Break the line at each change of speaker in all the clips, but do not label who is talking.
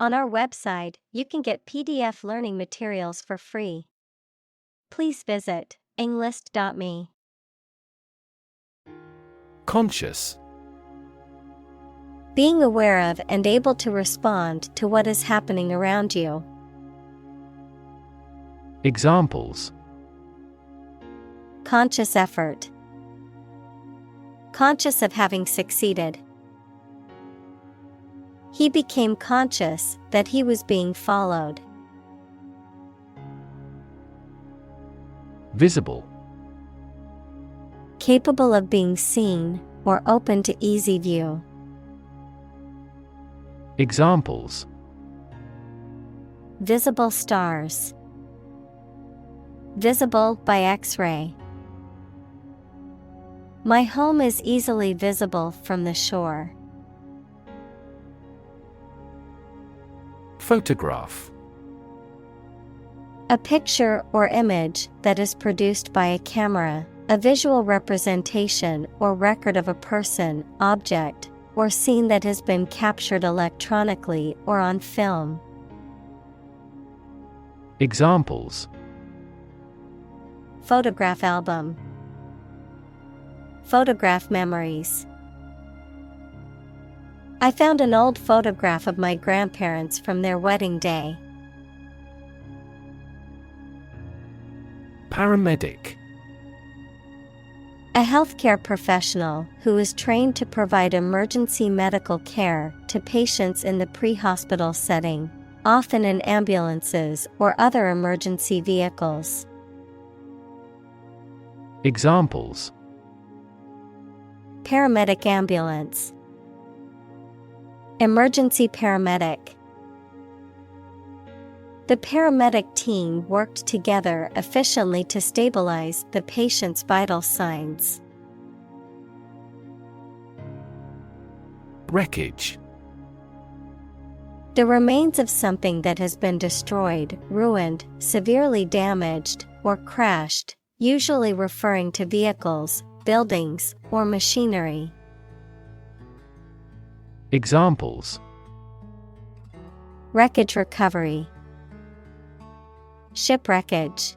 On our website, you can get PDF learning materials for free. Please visit englist.me.
Conscious.
Being aware of and able to respond to what is happening around you.
Examples:
Conscious effort. Conscious of having succeeded. He became conscious that he was being followed.
Visible.
Capable of being seen or open to easy view.
Examples:
Visible stars. Visible by X-ray. My home is easily visible from the shore.
Photograph.
A picture or image that is produced by a camera, a visual representation or record of a person, object, or scene that has been captured electronically or on film.
Examples:
Photograph album. Photograph memories. I found an old photograph of my grandparents from their wedding day.
Paramedic.
A healthcare professional who is trained to provide emergency medical care to patients in the pre-hospital setting, often in ambulances or other emergency vehicles.
Examples:
Paramedic ambulance. Emergency paramedic. The paramedic team worked together efficiently to stabilize the patient's vital signs.
Wreckage.
The remains of something that has been destroyed, ruined, severely damaged, or crashed, usually referring to vehicles, buildings, or machinery.
Examples:
Wreckage recovery. Shipwreckage.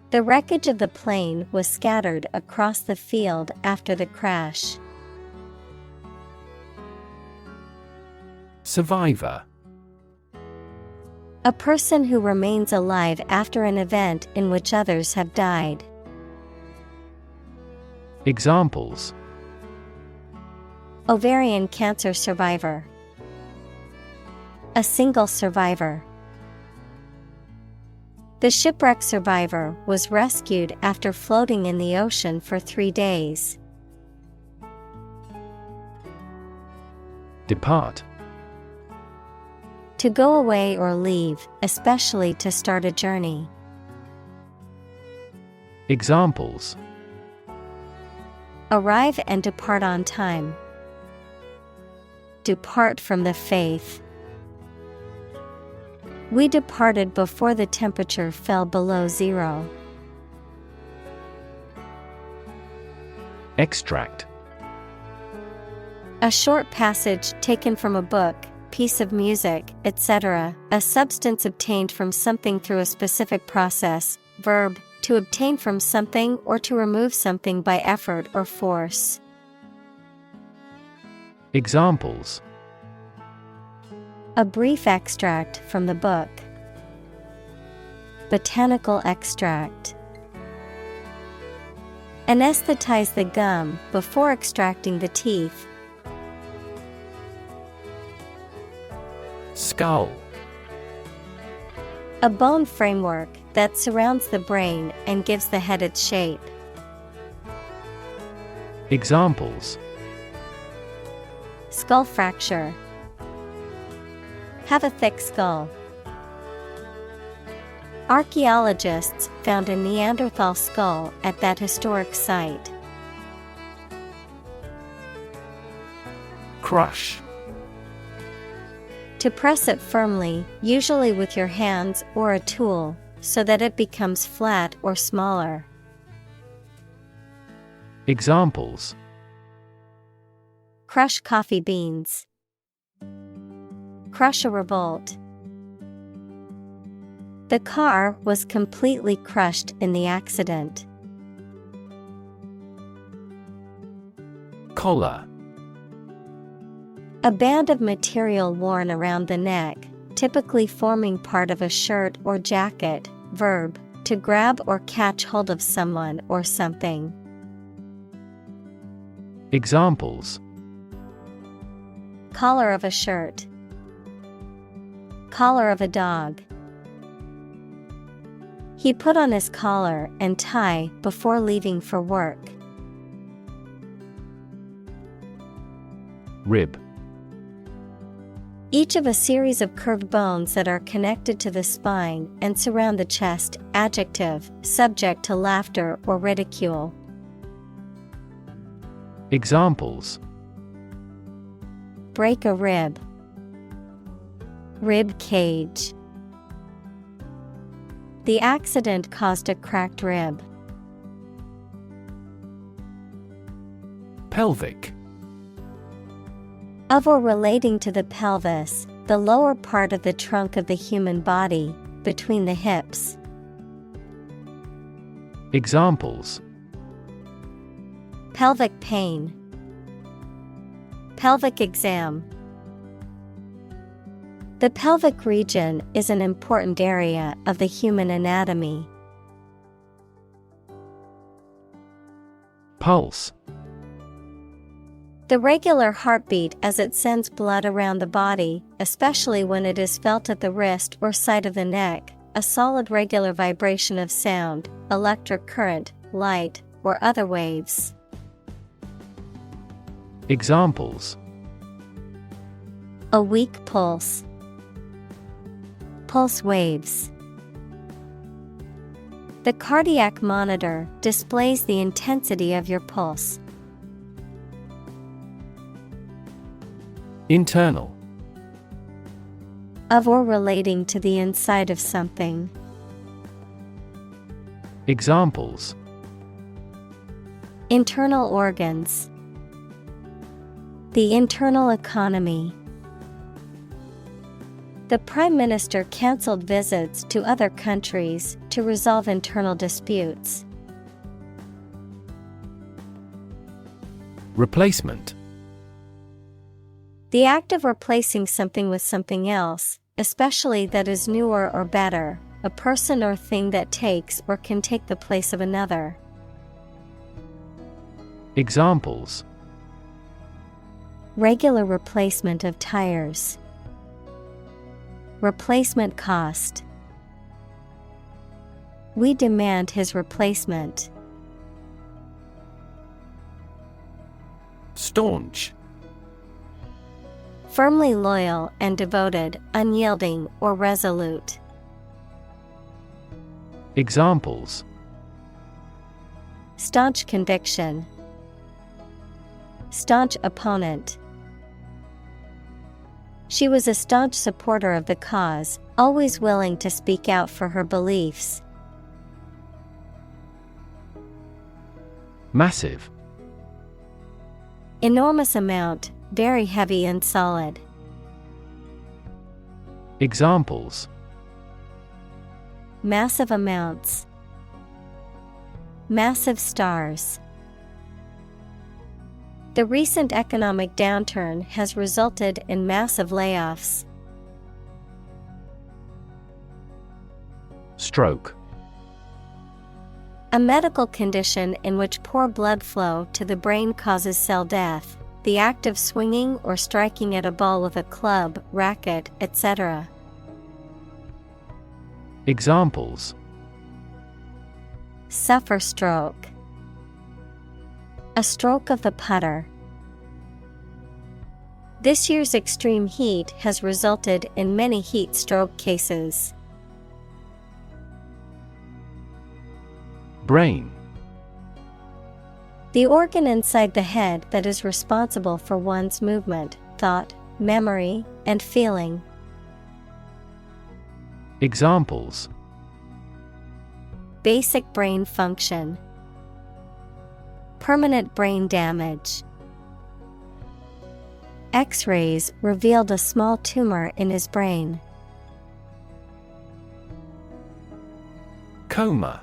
The wreckage of the plane was scattered across the field after the crash.
Survivor.
A person who remains alive after an event in which others have died.
Examples:
Ovarian cancer survivor. A single survivor. The shipwreck survivor was rescued after floating in the ocean for 3 days.
Depart.
To go away or leave, especially to start a journey.
Examples:
Arrive and depart on time. Depart from the faith. We departed before the temperature fell below zero.
Extract.
A short passage taken from a book, piece of music, etc., a substance obtained from something through a specific process. Verb, to obtain from something or to remove something by effort or force.
Examples:
A brief extract from the book. Botanical extract. Anesthetize the gum before extracting the teeth.
Skull.
A bone framework that surrounds the brain and gives the head its shape.
Examples:
Skull fracture. Have a thick skull. Archaeologists found a Neanderthal skull at that historic site.
Crush.
To press it firmly, usually with your hands or a tool, so that it becomes flat or smaller.
Examples:
Crush coffee beans. Crush a revolt. The car was completely crushed in the accident.
Collar.
A band of material worn around the neck, typically forming part of a shirt or jacket. Verb, to grab or catch hold of someone or something.
Examples:
Collar of a shirt. Collar of a dog. He put on his collar and tie before leaving for work.
Rib.
Each of a series of curved bones that are connected to the spine and surround the chest. Adjective, subject to laughter or ridicule.
Examples:
Break a rib. Rib cage. The accident caused a cracked rib.
Pelvic.
Of or relating to the pelvis, the lower part of the trunk of the human body, between the hips.
Examples:
Pelvic pain. Pelvic exam. The pelvic region is an important area of the human anatomy.
Pulse.
The regular heartbeat as it sends blood around the body, especially when it is felt at the wrist or side of the neck, a solid regular vibration of sound, electric current, light, or other waves.
Examples:
A weak pulse. Pulse waves. The cardiac monitor displays the intensity of your pulse.
Internal.
Of or relating to the inside of something.
Examples:
Internal organs. The internal economy. The Prime Minister cancelled visits to other countries to resolve internal disputes.
Replacement.
The act of replacing something with something else, especially that is newer or better, a person or thing that takes or can take the place of another.
Examples:
Regular replacement of tires. Replacement cost. We demand his replacement.
Staunch.
Firmly loyal and devoted, unyielding or resolute.
Examples:
Staunch conviction. Staunch opponent. She was a staunch supporter of the cause, always willing to speak out for her beliefs.
Massive.
Enormous amount, very heavy and solid.
Examples:
Massive amounts. Massive stars. The recent economic downturn has resulted in massive layoffs.
Stroke.
A medical condition in which poor blood flow to the brain causes cell death, the act of swinging or striking at a ball with a club, racket, etc.
Examples:
Suffer stroke. A stroke of the putter. This year's extreme heat has resulted in many heat stroke cases.
Brain.
The organ inside the head that is responsible for one's movement, thought, memory, and feeling.
Examples:
Basic brain function. Permanent brain damage. X-rays revealed a small tumor in his brain.
Coma.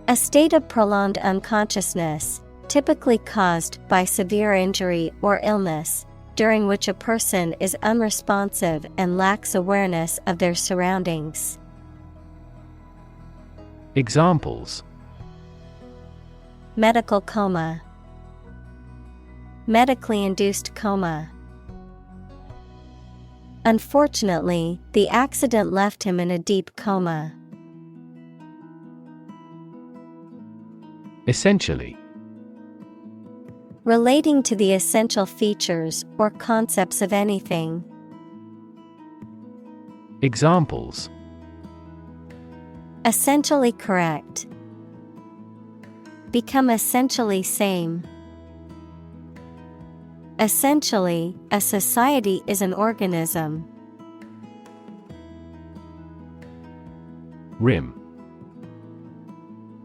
A state of prolonged unconsciousness, typically caused by severe injury or illness, during which a person is unresponsive and lacks awareness of their surroundings.
Examples:
Medical coma. Medically induced coma. Unfortunately, the accident left him in a deep coma.
Essentially.
Relating to the essential features or concepts of anything.
Examples:
Essentially correct. Become essentially same. Essentially, a society is an organism.
Rim.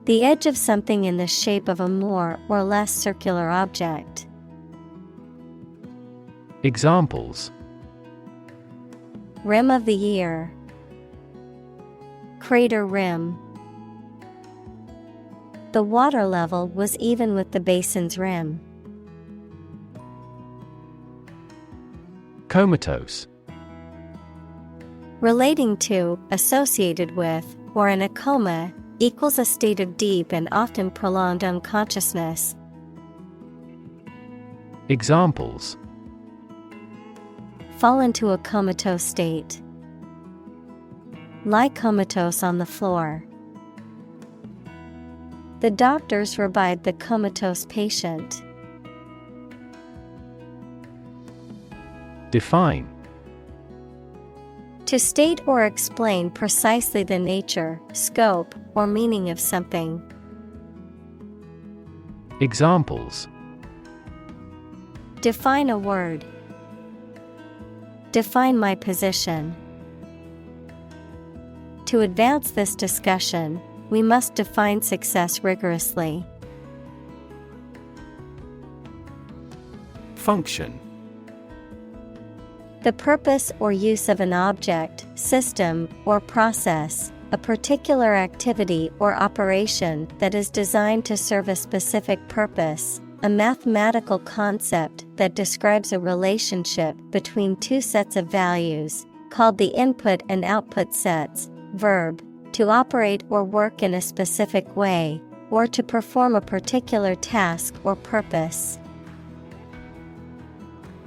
The edge of something in the shape of a more or less circular object.
Examples:
Rim of the ear. Crater rim. The water level was even with the basin's rim.
Comatose.
Relating to, associated with, or in a coma, equals a state of deep and often prolonged unconsciousness.
Examples:
Fall into a comatose state. Lie comatose on the floor. The doctors revived the comatose patient.
Define.
To state or explain precisely the nature, scope, or meaning of something.
Examples:
Define a word. Define my position. To advance this discussion, we must define success rigorously.
Function.
The purpose or use of an object, system, or process, a particular activity or operation that is designed to serve a specific purpose, a mathematical concept that describes a relationship between two sets of values, called the input and output sets. Verb, to operate or work in a specific way, or to perform a particular task or purpose.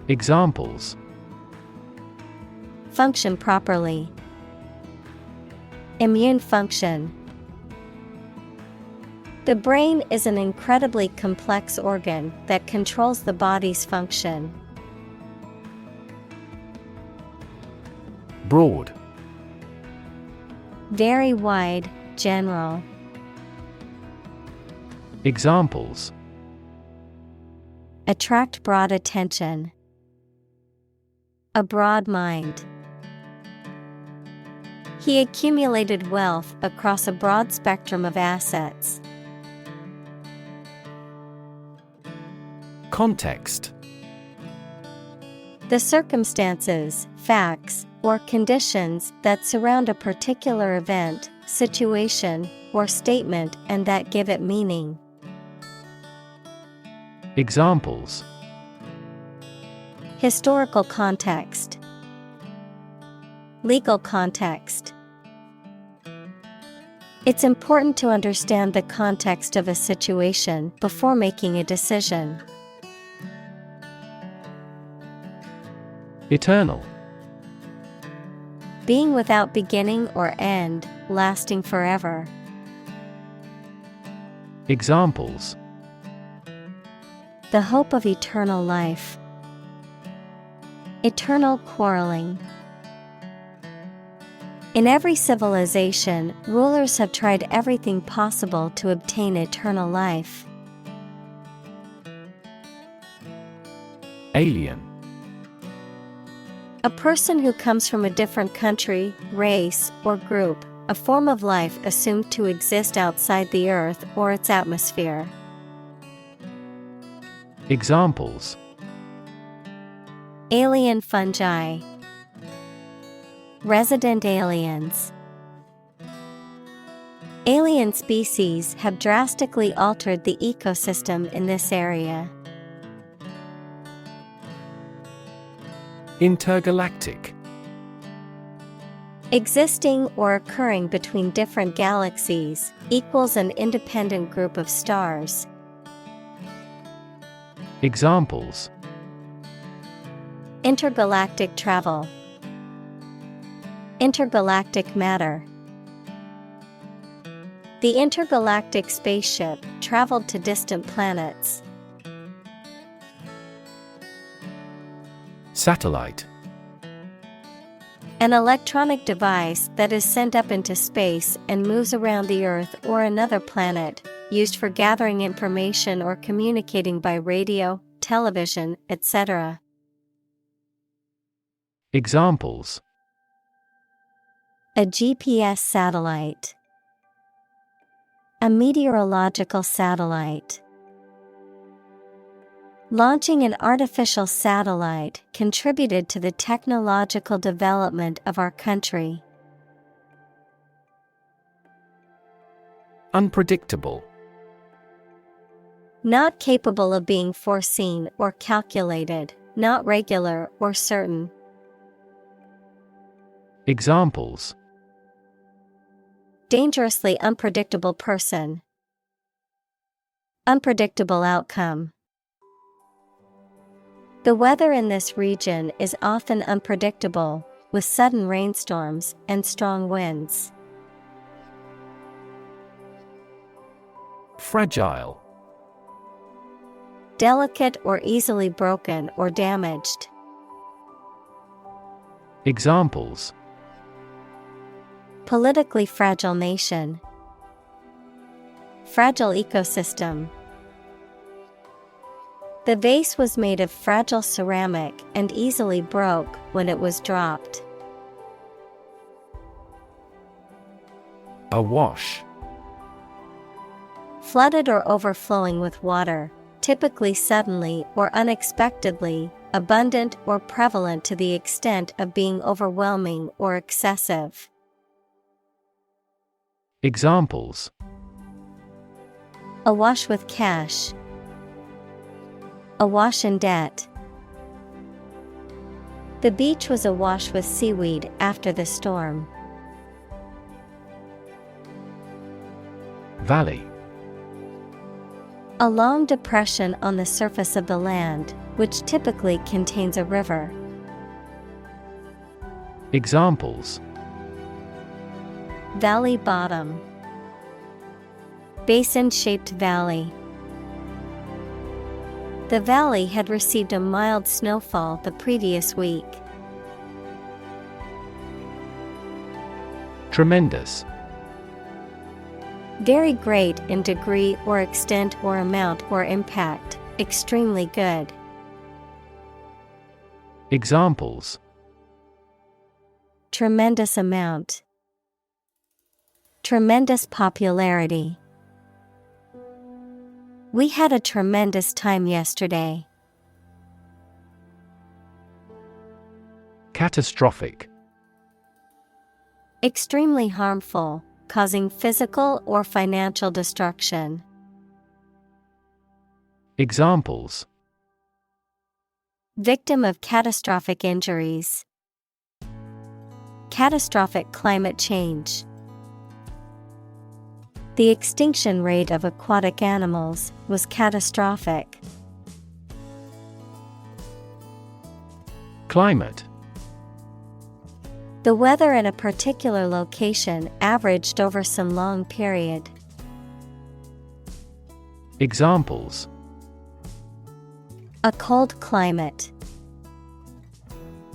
Examples:
Function properly. Immune function. The brain is an incredibly complex organ that controls the body's function.
Broad.
Very wide, general.
Examples:
Attract broad attention. A broad mind. He accumulated wealth across a broad spectrum of assets.
Context.
The circumstances, facts, or conditions that surround a particular event, situation, or statement and that give it meaning.
Examples:
Historical context. Legal context. It's important to understand the context of a situation before making a decision.
Eternal.
Being without beginning or end, lasting forever.
Examples:
The hope of eternal life. Eternal quarreling. In every civilization, rulers have tried everything possible to obtain eternal life.
Alien.
A person who comes from a different country, race, or group, a form of life assumed to exist outside the Earth or its atmosphere.
Examples:
Alien fungi. Resident aliens. Alien species have drastically altered the ecosystem in this area.
Intergalactic.
Existing or occurring between different galaxies, equals an independent group of stars.
Examples:
Intergalactic travel. Intergalactic matter. The intergalactic spaceship traveled to distant planets.
Satellite.
An electronic device that is sent up into space and moves around the Earth or another planet, used for gathering information or communicating by radio, television, etc.
Examples:
A GPS satellite. A meteorological satellite. Launching an artificial satellite contributed to the technological development of our country.
Unpredictable.
Not capable of being foreseen or calculated, not regular or certain.
Examples:
Dangerously unpredictable person. Unpredictable outcome. The weather in this region is often unpredictable, with sudden rainstorms and strong winds.
Fragile.
Delicate or easily broken or damaged.
Examples:
Politically fragile nation. Fragile ecosystem. The vase was made of fragile ceramic and easily broke when it was dropped.
Awash.
Flooded or overflowing with water, typically suddenly or unexpectedly, abundant or prevalent to the extent of being overwhelming or excessive.
Examples:
Awash with cash. Awash in debt. The beach was awash with seaweed after the storm.
Valley.
A long depression on the surface of the land, which typically contains a river.
Examples:
Valley bottom. Basin-shaped valley. The valley had received a mild snowfall the previous week.
Tremendous.
Very great in degree or extent or amount or impact, extremely good.
Examples:
Tremendous amount. Tremendous popularity. We had a tremendous time yesterday.
Catastrophic.
Extremely harmful, causing physical or financial destruction.
Examples:
Victim of catastrophic injuries. Catastrophic climate change. The extinction rate of aquatic animals was catastrophic.
Climate.
The weather in a particular location averaged over some long period.
Examples:
A cold climate.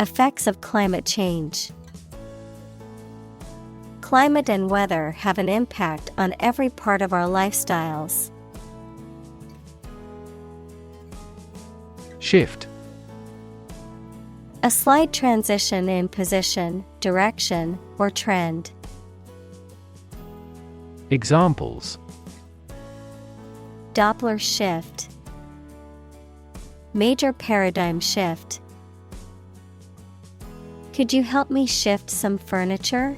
Effects of climate change. Climate and weather have an impact on every part of our lifestyles.
Shift.
A slight transition in position, direction, or trend.
Examples:
Doppler shift. Major paradigm shift. Could you help me shift some furniture?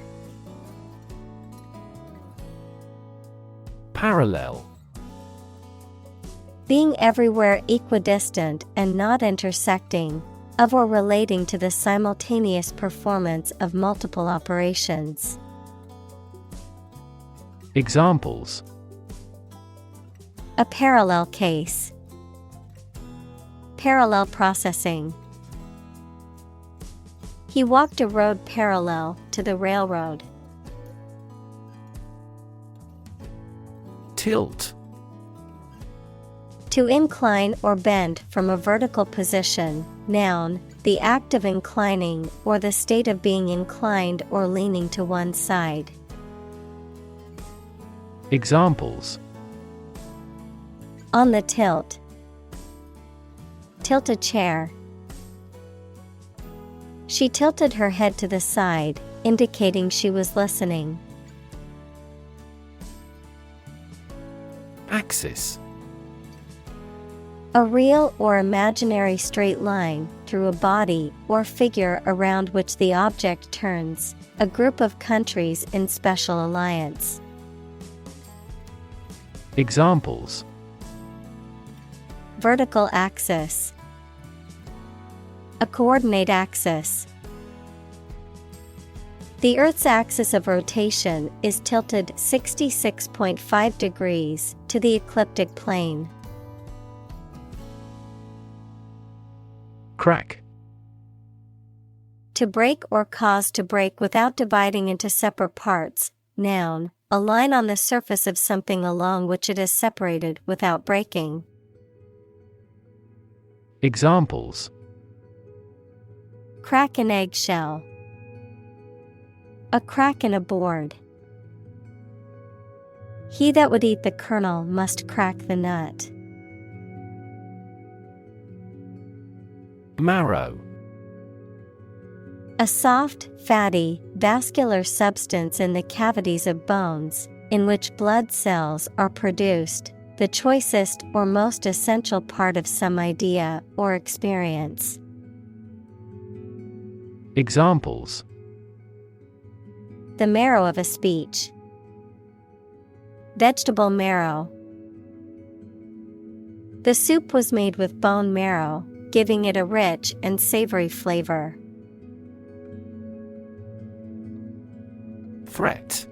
Parallel.
Being everywhere equidistant and not intersecting, of or relating to the simultaneous performance of multiple operations.
Examples:
A parallel case. Parallel processing. He walked a road parallel to the railroad.
Tilt.
To incline or bend from a vertical position. Noun, the act of inclining or the state of being inclined or leaning to one side.
Examples:
On the tilt. Tilt a chair. She tilted her head to the side, indicating she was listening.
Axis.
A real or imaginary straight line through a body or figure around which the object turns, a group of countries in special alliance.
Examples:
Vertical axis. A coordinate axis. The Earth's axis of rotation is tilted 66.5 degrees to the ecliptic plane.
Crack.
To break or cause to break without dividing into separate parts. Noun, a line on the surface of something along which it is separated without breaking.
Examples:
Crack an eggshell. A crack in a board. He that would eat the kernel must crack the nut.
Marrow.
A soft, fatty, vascular substance in the cavities of bones, in which blood cells are produced, the choicest or most essential part of some idea or experience.
Examples:
The marrow of a speech. Vegetable marrow. The soup was made with bone marrow, giving it a rich and savory flavor.
Threat.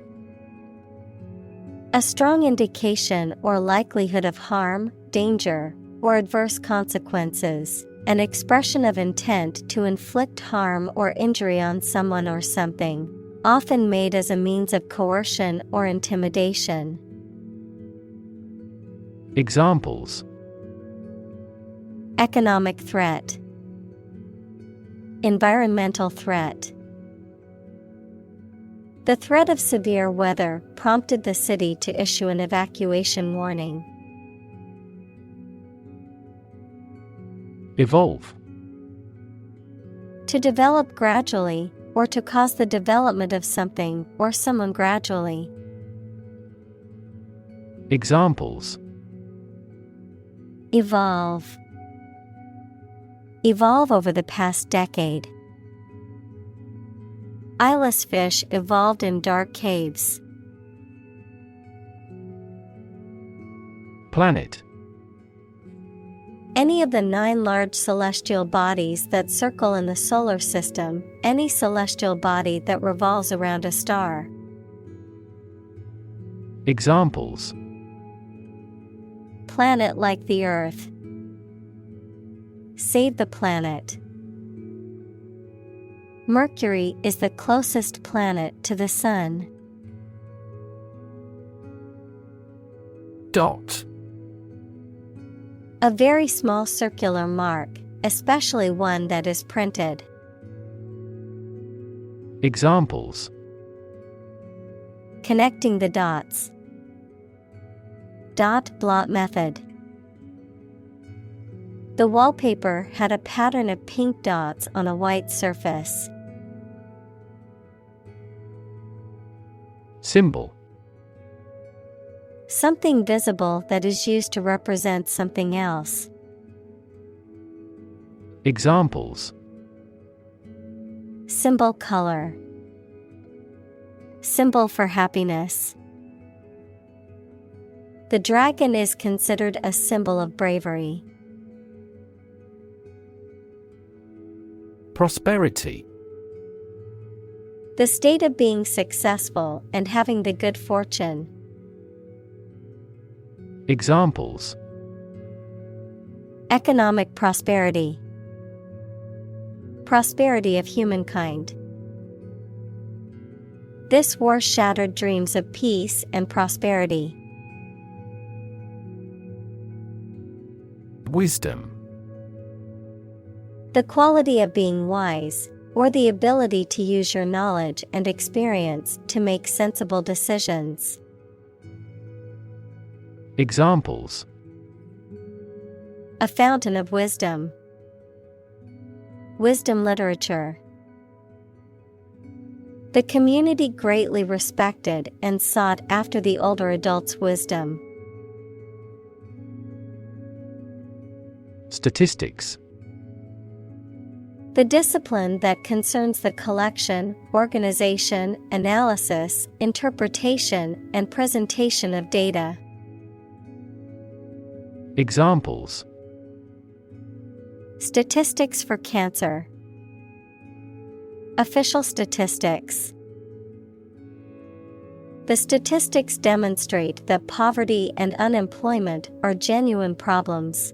A strong indication or likelihood of harm, danger, or adverse consequences. An expression of intent to inflict harm or injury on someone or something, often made as a means of coercion or intimidation.
Examples:
Economic threat. Environmental threat. The threat of severe weather prompted the city to issue an evacuation warning.
Evolve.
To develop gradually, or to cause the development of something or someone gradually.
Examples:
Evolve. Evolve over the past decade. Eyeless fish evolved in dark caves.
Planet.
Any of the 9 large celestial bodies that circle in the solar system, any celestial body that revolves around a star.
Examples:
Planet like the Earth. Save the planet. Mercury is the closest planet to the Sun.
Dot.
A very small circular mark, especially one that is printed.
Examples:
Connecting the dots. Dot blot method. The wallpaper had a pattern of pink dots on a white surface.
Symbol.
Something visible that is used to represent something else. Symbol color. Symbol for happiness. The dragon is considered a symbol of bravery.
Prosperity.
The state of being successful and having the good fortune.
Examples:
Economic prosperity. Prosperity of humankind. This war shattered dreams of peace and prosperity.
Wisdom.
The quality of being wise, or the ability to use your knowledge and experience to make sensible decisions.
Examples:
A fountain of wisdom. Wisdom literature. The community greatly respected and sought after the older adult's wisdom.
Statistics.
The discipline that concerns the collection, organization, analysis, interpretation, and presentation of data.
Examples:
Statistics for cancer. Official statistics. The statistics demonstrate that poverty and unemployment are genuine problems.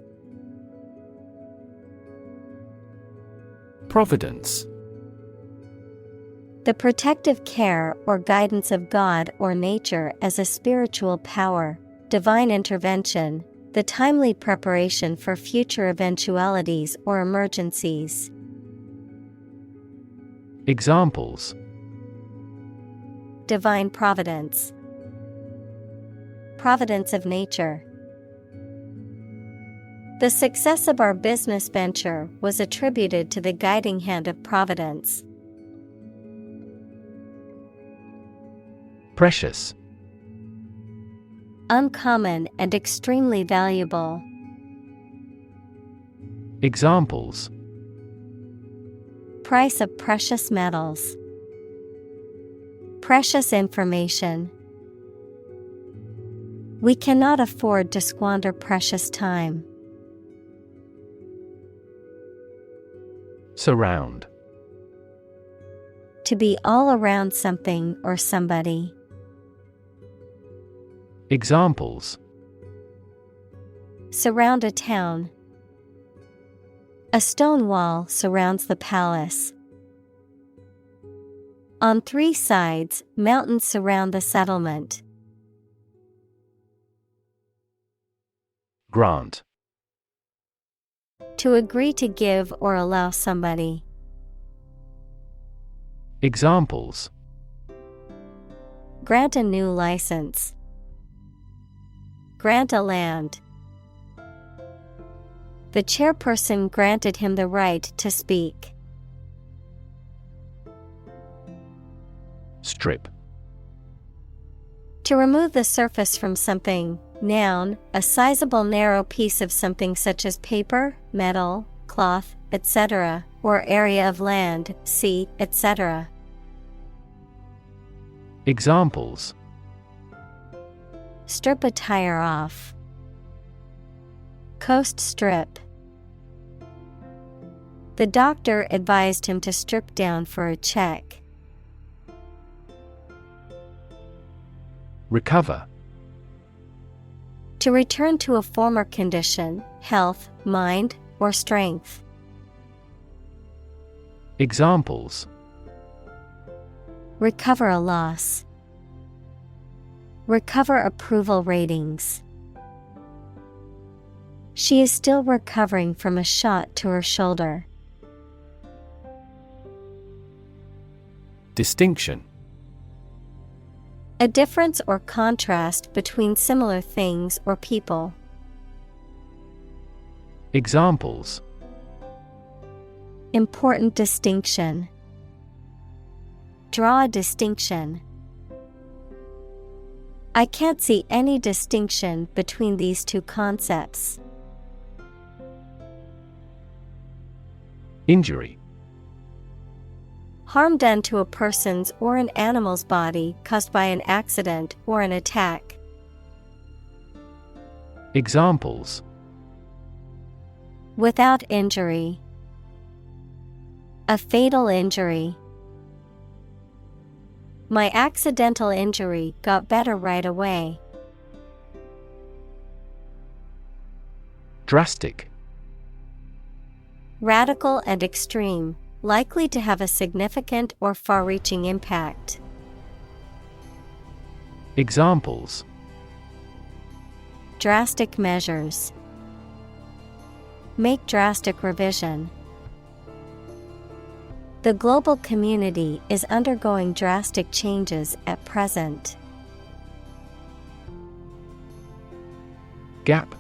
Providence.
The protective care or guidance of God or nature as a spiritual power, divine intervention, the timely preparation for future eventualities or emergencies.
Examples:
Divine providence. Providence of nature. The success of our business venture was attributed to the guiding hand of Providence.
Precious.
Uncommon and extremely valuable.
Examples:
Price of precious metals. Precious information. We cannot afford to squander precious time.
Surround.
To be all around something or somebody.
Examples:
Surround a town. A stone wall surrounds the palace. On 3 sides, mountains surround the settlement.
Grant.
To agree to give or allow somebody.
Examples:
Grant a new license. Grant a land. The chairperson granted him the right to speak.
Strip.
To remove the surface from something. Noun, a sizable narrow piece of something such as paper, metal, cloth, etc., or area of land, sea, etc.
Examples:
Strip a tire off. Coast strip. The doctor advised him to strip down for a check.
Recover.
To return to a former condition, health, mind, or strength.
Examples:
Recover a loss. Recover approval ratings. She is still recovering from a shot to her shoulder.
Distinction.
A difference or contrast between similar things or people.
Examples:
Important distinction. Draw a distinction. I can't see any distinction between these two concepts.
Injury.
Harm done to a person's or an animal's body caused by an accident or an attack.
Examples:
Without injury. A fatal injury. My accidental injury got better right away.
Drastic.
Radical and extreme, likely to have a significant or far-reaching impact.
Examples:
Drastic measures. Make drastic revision. The global community is undergoing drastic changes at present.
Gap.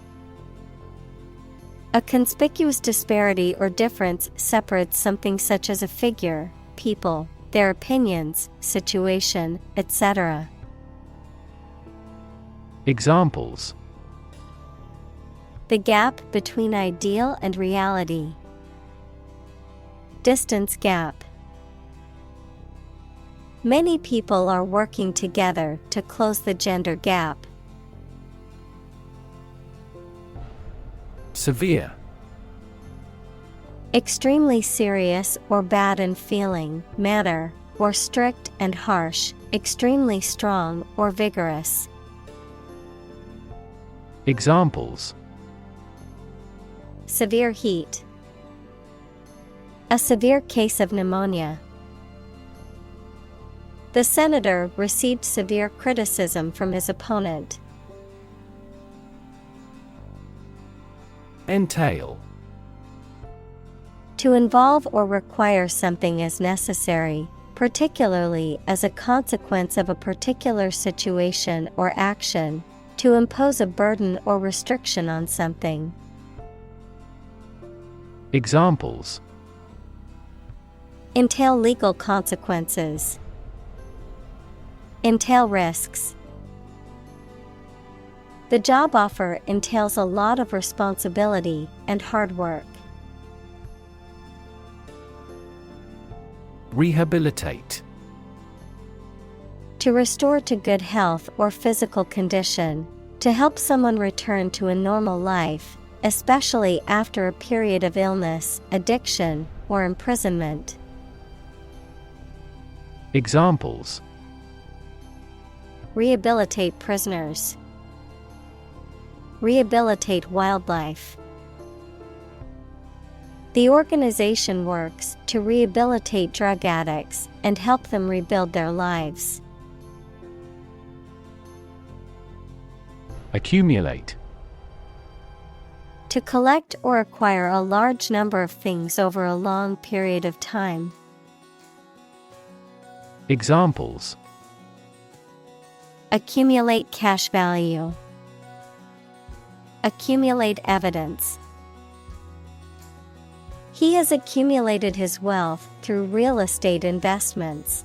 A conspicuous disparity or difference separates something such as a figure, people, their opinions, situation, etc.
Examples:
The gap between ideal and reality. Distance gap. Many people are working together to close the gender gap.
Severe.
Extremely serious or bad in feeling, manner, or strict and harsh, extremely strong or vigorous.
Examples:
Severe heat. A severe case of pneumonia. The senator received severe criticism from his opponent.
Entail.
To involve or require something as necessary, particularly as a consequence of a particular situation or action, to impose a burden or restriction on something.
Examples:
Entail legal consequences. Entail risks. The job offer entails a lot of responsibility and hard work.
Rehabilitate.
To restore to good health or physical condition, to help someone return to a normal life, especially after a period of illness, addiction, or imprisonment.
Examples:
Rehabilitate prisoners. Rehabilitate wildlife. The organization works to rehabilitate drug addicts and help them rebuild their lives.
Accumulate.
To collect or acquire a large number of things over a long period of time.
Examples:
Accumulate cash value. Accumulate evidence. He has accumulated his wealth through real estate investments.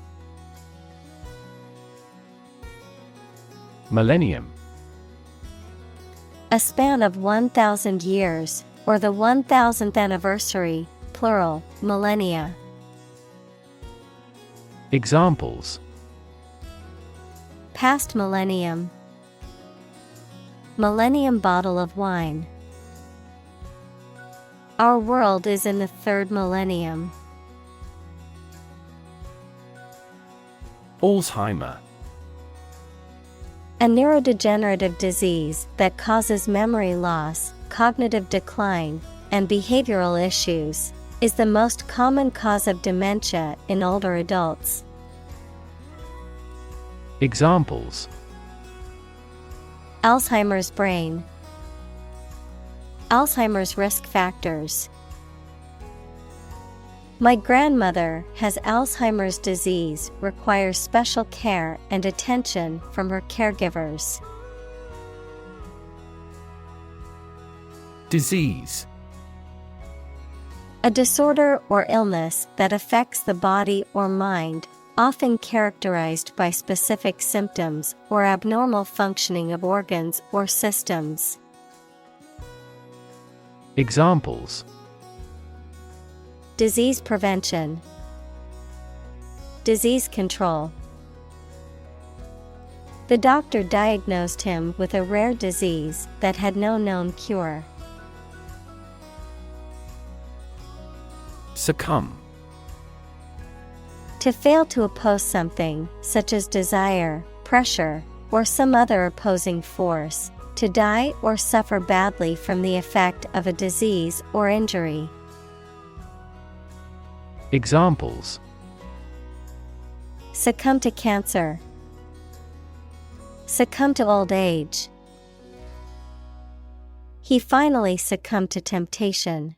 Millennium.
A span of 1,000 years, or the 1,000th anniversary, plural, millennia.
Examples:
Past millennium. Millennium bottle of wine. Our world is in the third millennium.
Alzheimer.
A neurodegenerative disease that causes memory loss, cognitive decline, and behavioral issues, is the most common cause of dementia in older adults.
Examples:
Alzheimer's brain. Alzheimer's risk factors. My grandmother has Alzheimer's disease, requires special care and attention from her caregivers.
Disease.
A disorder or illness that affects the body or mind, often characterized by specific symptoms or abnormal functioning of organs or systems.
Examples:
Disease prevention. Disease control. The doctor diagnosed him with a rare disease that had no known cure.
Succumb.
To fail to oppose something, such as desire, pressure, or some other opposing force. To die or suffer badly from the effect of a disease or injury.
Examples:
succumb to cancer, succumb to old age. He finally succumbed to temptation.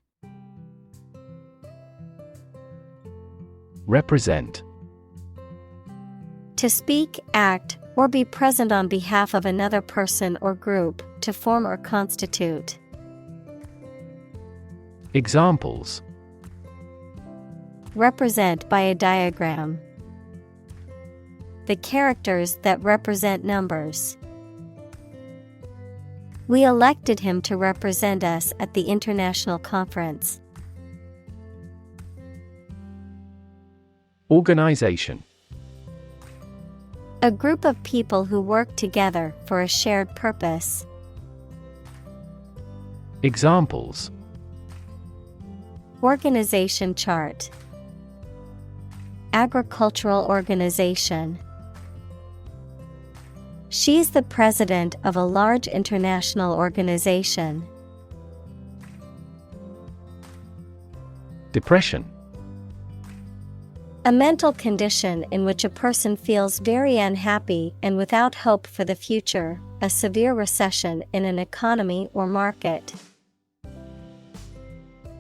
Represent.
To speak, act, or be present on behalf of another person or group, to form or constitute.
Examples:
represent by a diagram. The characters that represent numbers. We elected him to represent us at the international conference.
Organization.
A group of people who work together for a shared purpose.
Examples:
organization chart, agricultural organization. She's the president of a large international organization.
Depression.
A mental condition in which a person feels very unhappy and without hope for the future, a severe recession in an economy or market.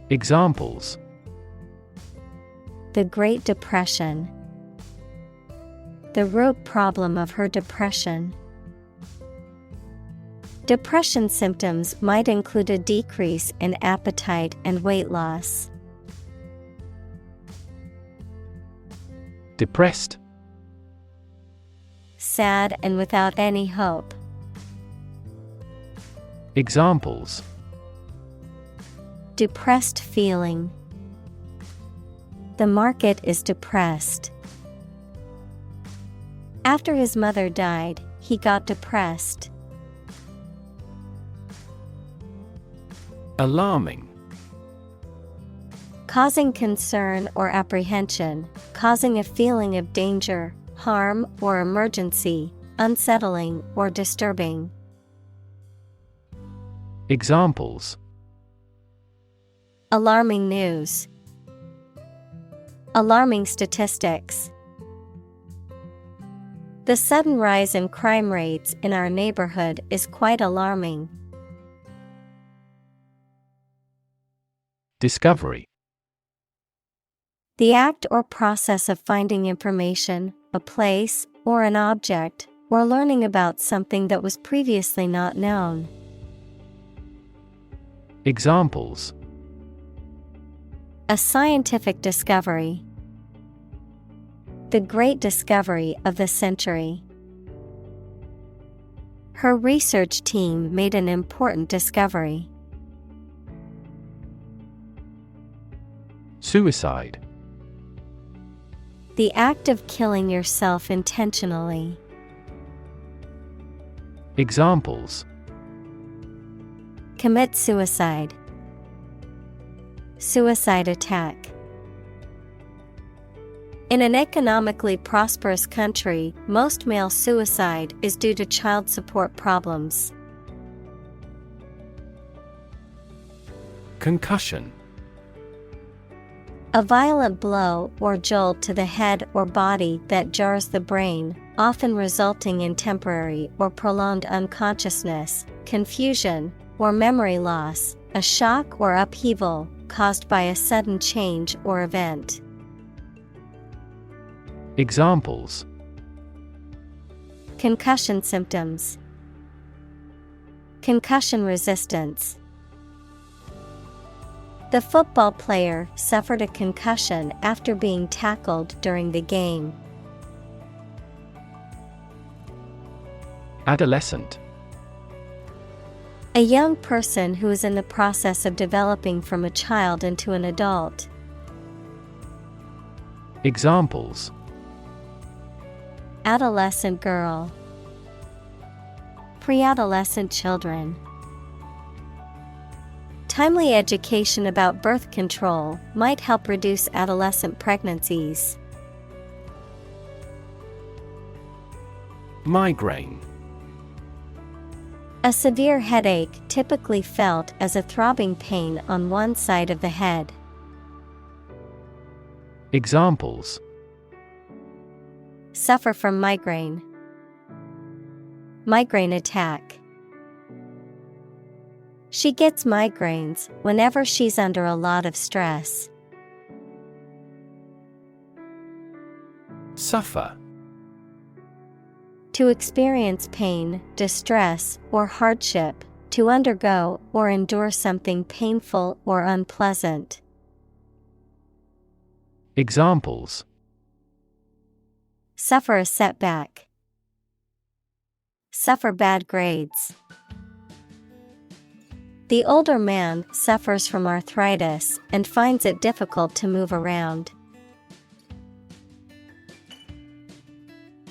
Examples:
the Great Depression. The root problem of her depression. Depression symptoms might include a decrease in appetite and weight loss.
Depressed.
Sad and without any hope.
Examples:
depressed feeling. The market is depressed. After his mother died, he got depressed.
Alarming.
Causing concern or apprehension, causing a feeling of danger, harm, or emergency, unsettling or disturbing.
Examples:
alarming news. Alarming statistics. The sudden rise in crime rates in our neighborhood is quite alarming.
Discovery.
The act or process of finding information, a place, or an object, or learning about something that was previously not known.
Examples:
a scientific discovery. The great discovery of the century. Her research team made an important discovery.
Suicide.
The act of killing yourself intentionally.
Examples:
commit suicide. Suicide attack. In an economically prosperous country, most male suicide is due to child support problems.
Concussion.
A violent blow or jolt to the head or body that jars the brain, often resulting in temporary or prolonged unconsciousness, confusion, or memory loss, a shock or upheaval caused by a sudden change or event.
Examples:
concussion symptoms. Concussion resistance. The football player suffered a concussion after being tackled during the game.
Adolescent.
A young person who is in the process of developing from a child into an adult.
Examples:
Adolescent girl. Pre-adolescent children. Timely education about birth control might help reduce adolescent pregnancies.
Migraine.
A severe headache typically felt as a throbbing pain on one side of the head.
Examples:
Suffer from migraine. Migraine attack. She gets migraines whenever she's under a lot of stress.
Suffer.
To experience pain, distress, or hardship, to undergo or endure something painful or unpleasant.
Examples:
Suffer a setback. Suffer bad grades. The older man suffers from arthritis and finds it difficult to move around.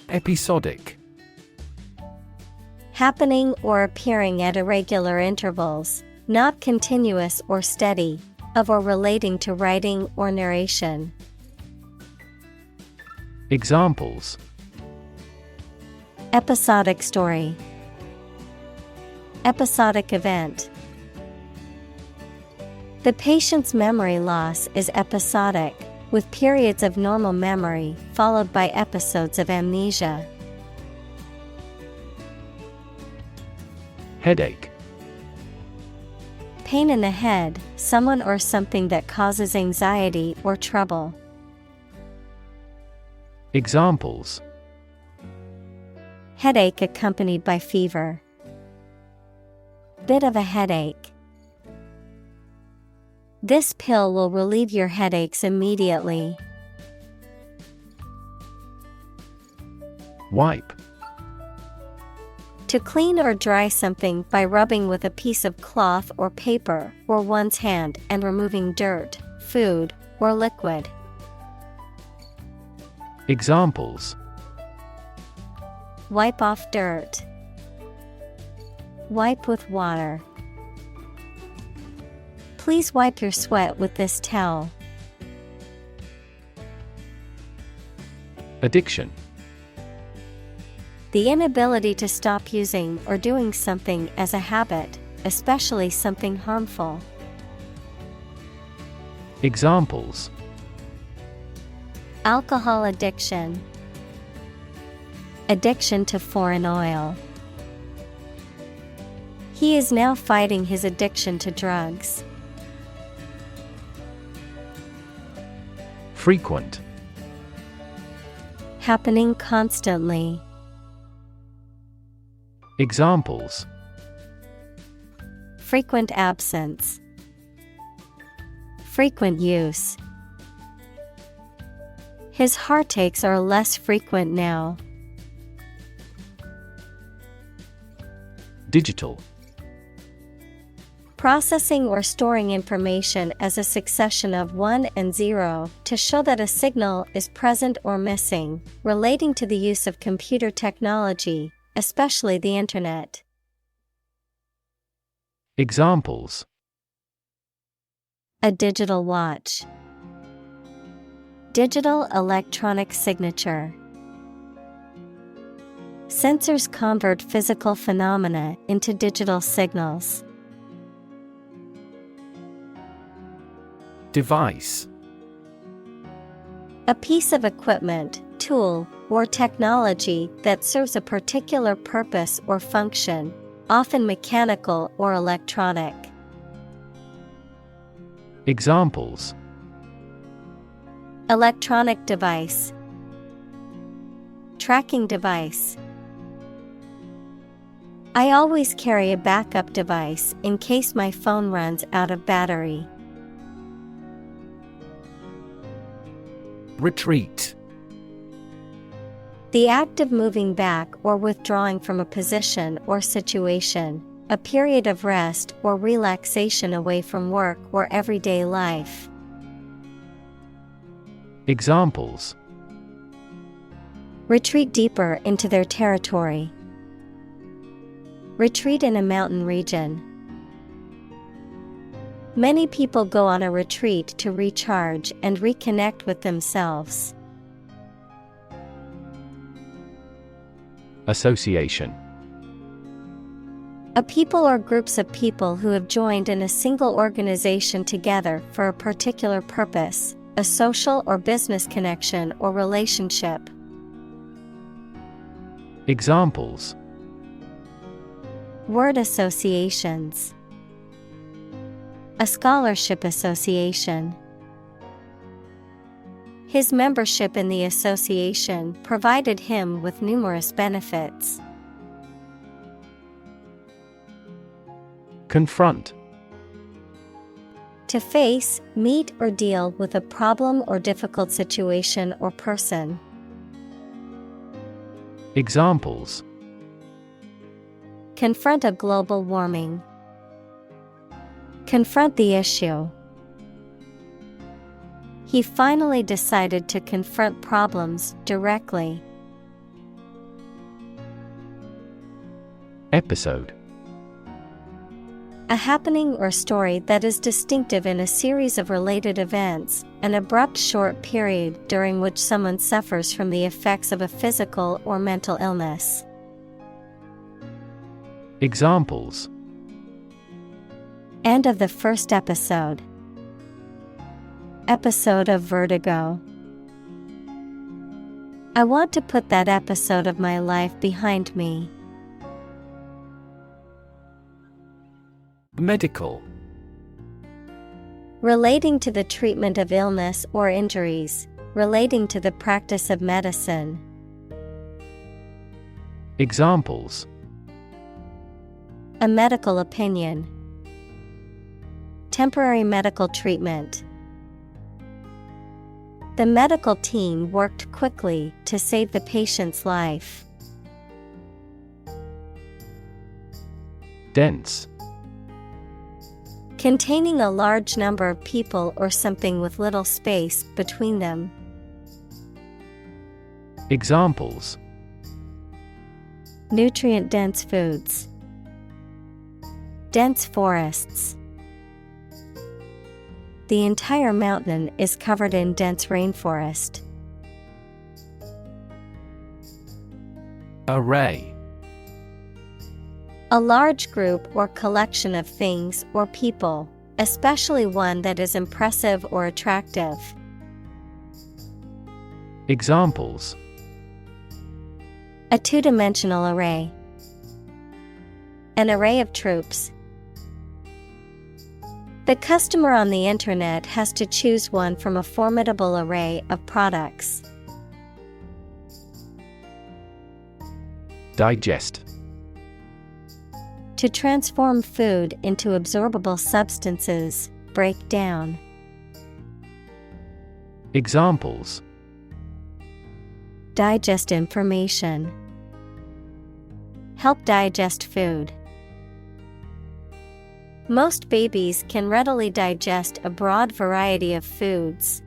Episodic.
Happening or appearing at irregular intervals, not continuous or steady, of or relating to writing or narration.
Examples:
Episodic story. Episodic event. The patient's memory loss is episodic, with periods of normal memory followed by episodes of amnesia.
Headache.
Pain in the head, someone or something that causes anxiety or trouble.
Examples:
Headache accompanied by fever. Bit of a headache. This pill will relieve your headaches immediately.
Wipe.
To clean or dry something by rubbing with a piece of cloth or paper or one's hand and removing dirt, food, or liquid.
Examples:
Wipe off dirt. Wipe with water. Please wipe your sweat with this towel.
Addiction.
The inability to stop using or doing something as a habit, especially something harmful.
Examples:
Alcohol addiction. Addiction to foreign oil. He is now fighting his addiction to drugs.
Frequent.
Happening constantly.
Examples:
Frequent absence. Frequent use. His heartaches are less frequent now.
Digital.
Processing or storing information as a succession of 1 and 0 to show that a signal is present or missing, relating to the use of computer technology, especially the Internet.
Examples:
A digital watch. Digital electronic signature. Sensors convert physical phenomena into digital signals.
Device.
A piece of equipment, tool, or technology that serves a particular purpose or function, often mechanical or electronic.
Examples:
Electronic device. Tracking device. I always carry a backup device in case my phone runs out of battery.
Retreat.
The act of moving back or withdrawing from a position or situation, a period of rest or relaxation away from work or everyday life. Retreat deeper into their territory. Retreat in a mountain region. Many people go on a retreat to recharge and reconnect with themselves.
Association.
A people or groups of people who have joined in a single organization together for a particular purpose, a social or business connection or relationship.
Examples.
Word associations. A scholarship association. His membership in the association provided him with numerous benefits.
Confront.
To face, meet, or deal with a problem or difficult situation or person.
Examples.
Confront a global warming. Confront the issue. He finally decided to confront problems directly.
Episode.
A happening or story that is distinctive in a series of related events, an abrupt short period during which someone suffers from the effects of a physical or mental illness.
Examples.
End of the first episode. Episode of Vertigo. I want to put that episode of my life behind me.
Medical.
Relating to the treatment of illness or injuries, relating to the practice of medicine.
Examples.
A medical opinion. Temporary medical treatment. The medical team worked quickly to save the patient's life.
Dense.
Containing a large number of people or something with little space between them.
Examples.
Nutrient-dense foods. Dense forests. The entire mountain is covered in dense rainforest.
Array.
A large group or collection of things or people, especially one that is impressive or attractive.
Examples.
A two-dimensional array. An array of troops. The customer on the internet has to choose one from a formidable array of products.
Digest.
To transform food into absorbable substances, break down.
Examples.
Digest information. Help digest food. Most babies can readily digest a broad variety of foods.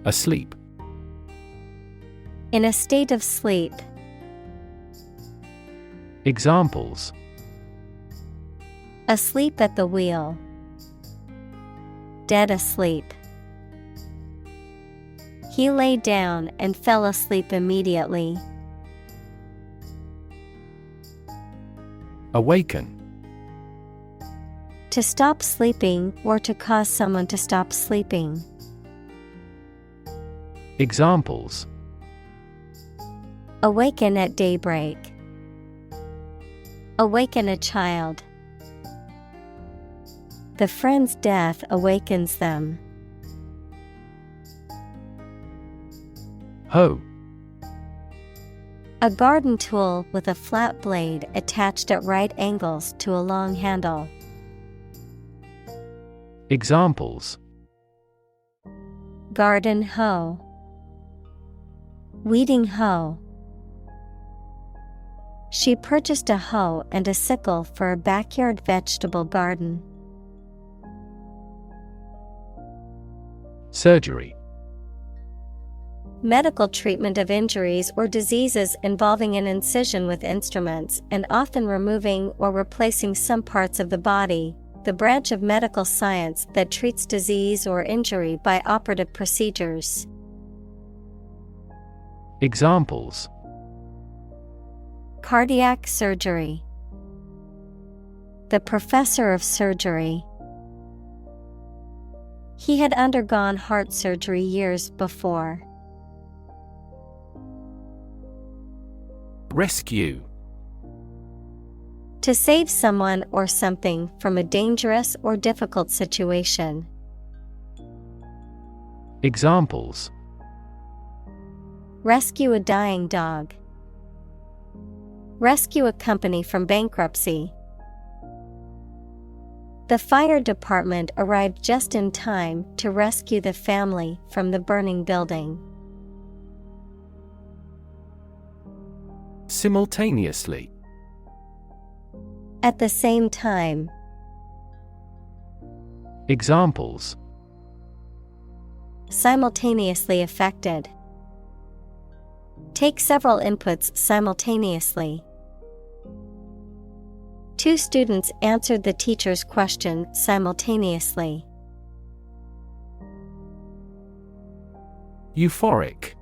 Asleep.
In a state of sleep.
Examples.
Asleep at the wheel. Dead asleep. He lay down and fell asleep immediately.
Awaken.
To stop sleeping or to cause someone to stop sleeping.
Examples.
Awaken at daybreak. Awaken a child. The friend's death awakens them.
Hoe.
A garden tool with a flat blade attached at right angles to a long handle.
Examples.
Garden hoe. Weeding hoe. She purchased a hoe and a sickle for a backyard vegetable garden.
Surgery.
Medical treatment of injuries or diseases involving an incision with instruments and often removing or replacing some parts of the body, the branch of medical science that treats disease or injury by operative procedures.
Examples:
Cardiac surgery. The professor of surgery. He had undergone heart surgery years before.
Rescue.
To save someone or something from a dangerous or difficult situation.
Examples:
Rescue a dying dog. Rescue a company from bankruptcy. The fire department arrived just in time to rescue the family from the burning building.
Simultaneously.
At the same time.
Examples:
Simultaneously affected. Take several inputs simultaneously. Two students answered the teacher's question simultaneously.
Euphoric.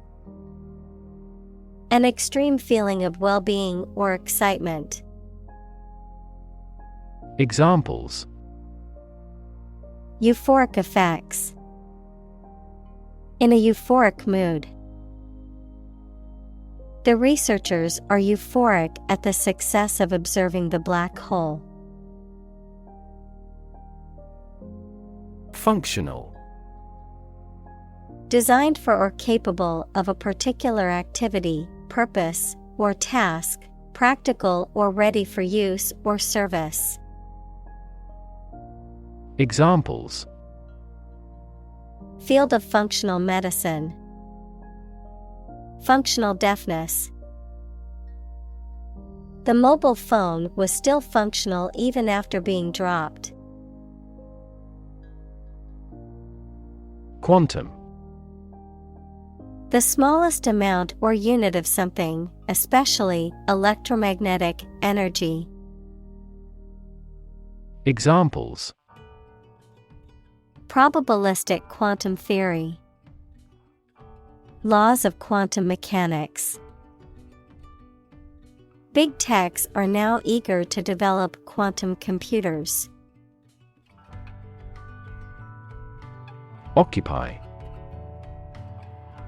An extreme feeling of well-being or excitement.
Examples:
Euphoric effects. In a euphoric mood. The researchers are euphoric at the success of observing the black hole.
Functional.
Designed for or capable of a particular activity, purpose, or task, practical or ready for use or service.
Examples:
Field of functional medicine. Functional deafness. The mobile phone was still functional even after being dropped.
Quantum.
The smallest amount or unit of something, especially electromagnetic energy.
Examples:
Probabilistic quantum theory. Laws of quantum mechanics. Big techs are now eager to develop quantum computers.
Occupy.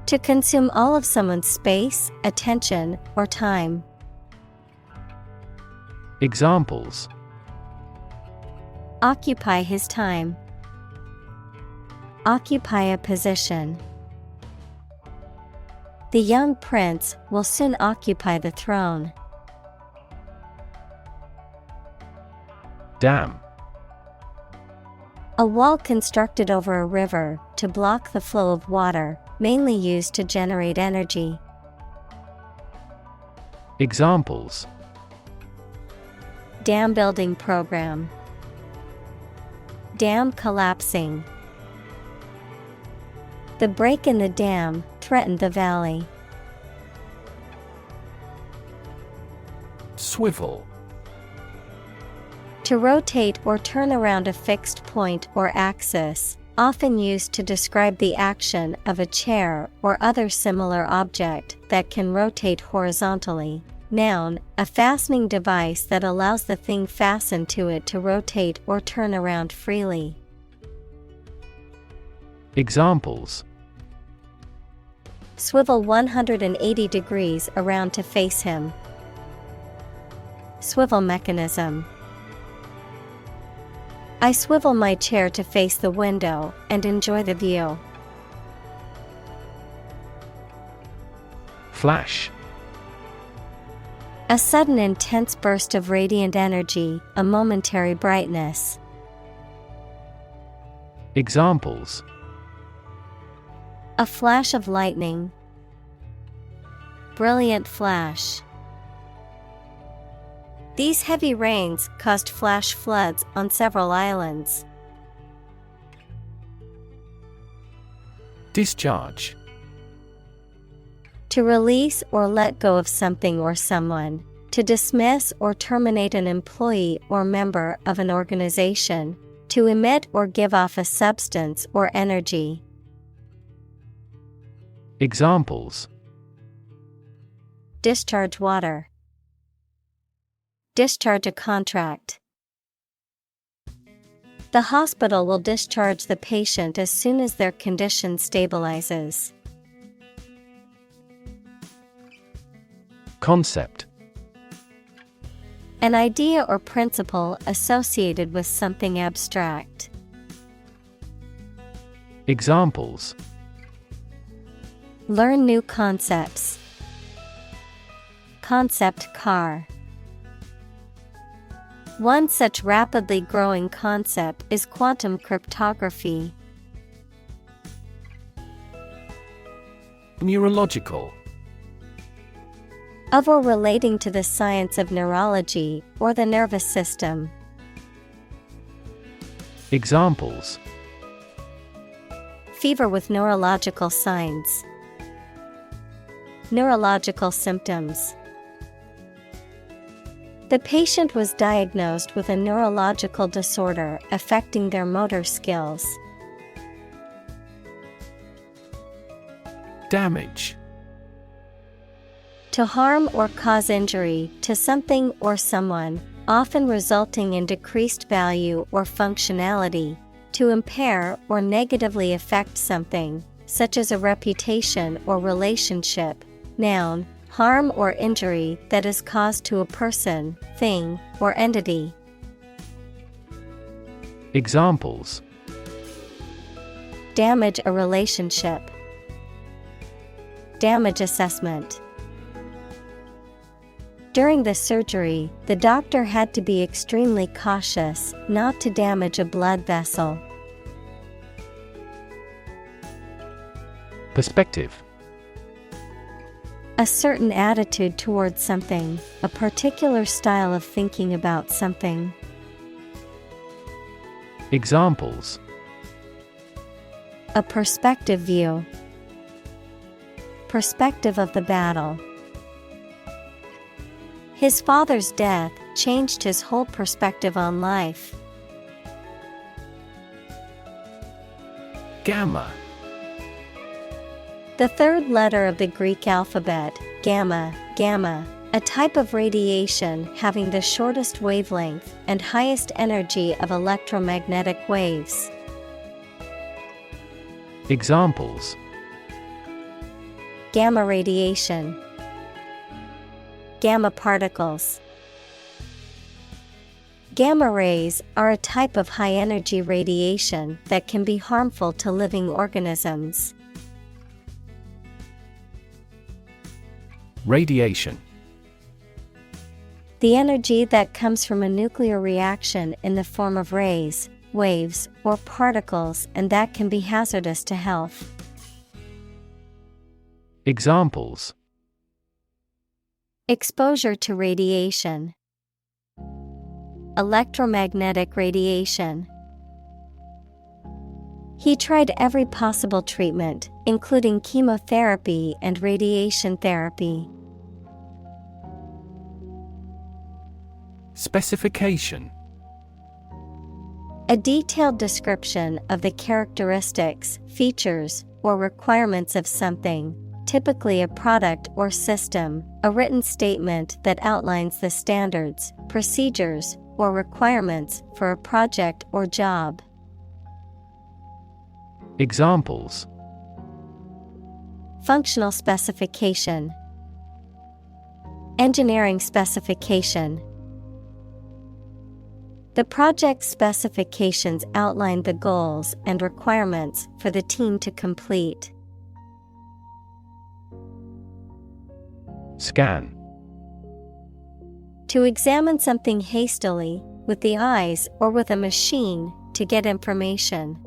To consume all of someone's space, attention, or time.
Examples:
Occupy his time. Occupy a position. The young prince will soon occupy the throne.
Dam.
A wall constructed over a river to block the flow of water, mainly used to generate energy.
Examples:
Dam building program. Dam collapsing. The break in the dam threatened the valley.
Swivel.
To rotate or turn around a fixed point or axis, often used to describe the action of a chair or other similar object that can rotate horizontally. Noun, a fastening device that allows the thing fastened to it to rotate or turn around freely.
Examples:
Swivel 180 degrees around to face him. Swivel mechanism. I swivel my chair to face the window and enjoy the view.
Flash.
A sudden intense burst of radiant energy, a momentary brightness.
Examples:
A flash of lightning. Brilliant flash. These heavy rains caused flash floods on several islands.
Discharge.
To release or let go of something or someone. To dismiss or terminate an employee or member of an organization. To emit or give off a substance or energy.
Examples:
Discharge water. Discharge a contract. The hospital will discharge the patient as soon as their condition stabilizes.
Concept:
An idea or principle associated with something abstract.
Examples:
Learn new concepts. Concept car. One such rapidly growing concept is quantum cryptography.
Neurological.
Of or relating to the science of neurology or the nervous system.
Examples:
Fever with neurological signs. Neurological symptoms. The patient was diagnosed with a neurological disorder affecting their motor skills.
Damage.
To harm or cause injury to something or someone, often resulting in decreased value or functionality. To impair or negatively affect something, such as a reputation or relationship. Noun, harm or injury that is caused to a person, thing, or entity.
Examples:
Damage a relationship. Damage assessment. During the surgery, the doctor had to be extremely cautious not to damage a blood vessel.
Perspective.
A certain attitude towards something, a particular style of thinking about something.
Examples:
A perspective view. Perspective of the battle. His father's death changed his whole perspective on life.
Gamma.
The third letter of the Greek alphabet, gamma, gamma, a type of radiation having the shortest wavelength and highest energy of electromagnetic waves.
Examples:
Gamma radiation. Gamma particles. Gamma rays are a type of high-energy radiation that can be harmful to living organisms.
Radiation.
The energy that comes from a nuclear reaction in the form of rays, waves, or particles, and that can be hazardous to health.
Examples:
Exposure to radiation. Electromagnetic radiation. He tried every possible treatment, including chemotherapy and radiation therapy.
Specification.
A detailed description of the characteristics, features, or requirements of something, typically a product or system, a written statement that outlines the standards, procedures, or requirements for a project or job.
Examples:
Functional specification. Engineering specification. The project specifications outline the goals and requirements for the team to complete.
Scan.
To examine something hastily, with the eyes or with a machine, to get information.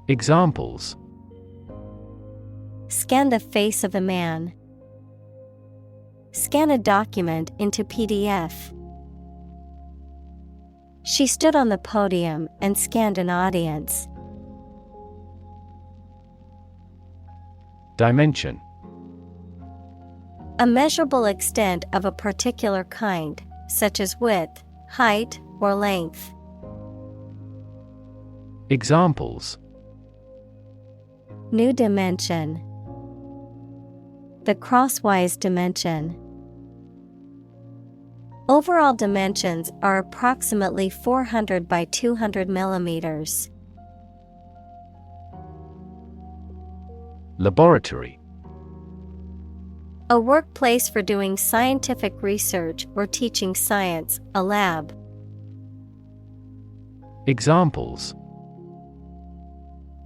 Examples:
Scan the face of a man. Scan a document into PDF. She stood on the podium and scanned an audience.
Dimension.
A measurable extent of a particular kind, such as width, height, or length.
Examples.
New dimension. The crosswise dimension. Overall dimensions are approximately 400 by 200 millimeters.
Laboratory.
A workplace for doing scientific research or teaching science, a lab.
Examples.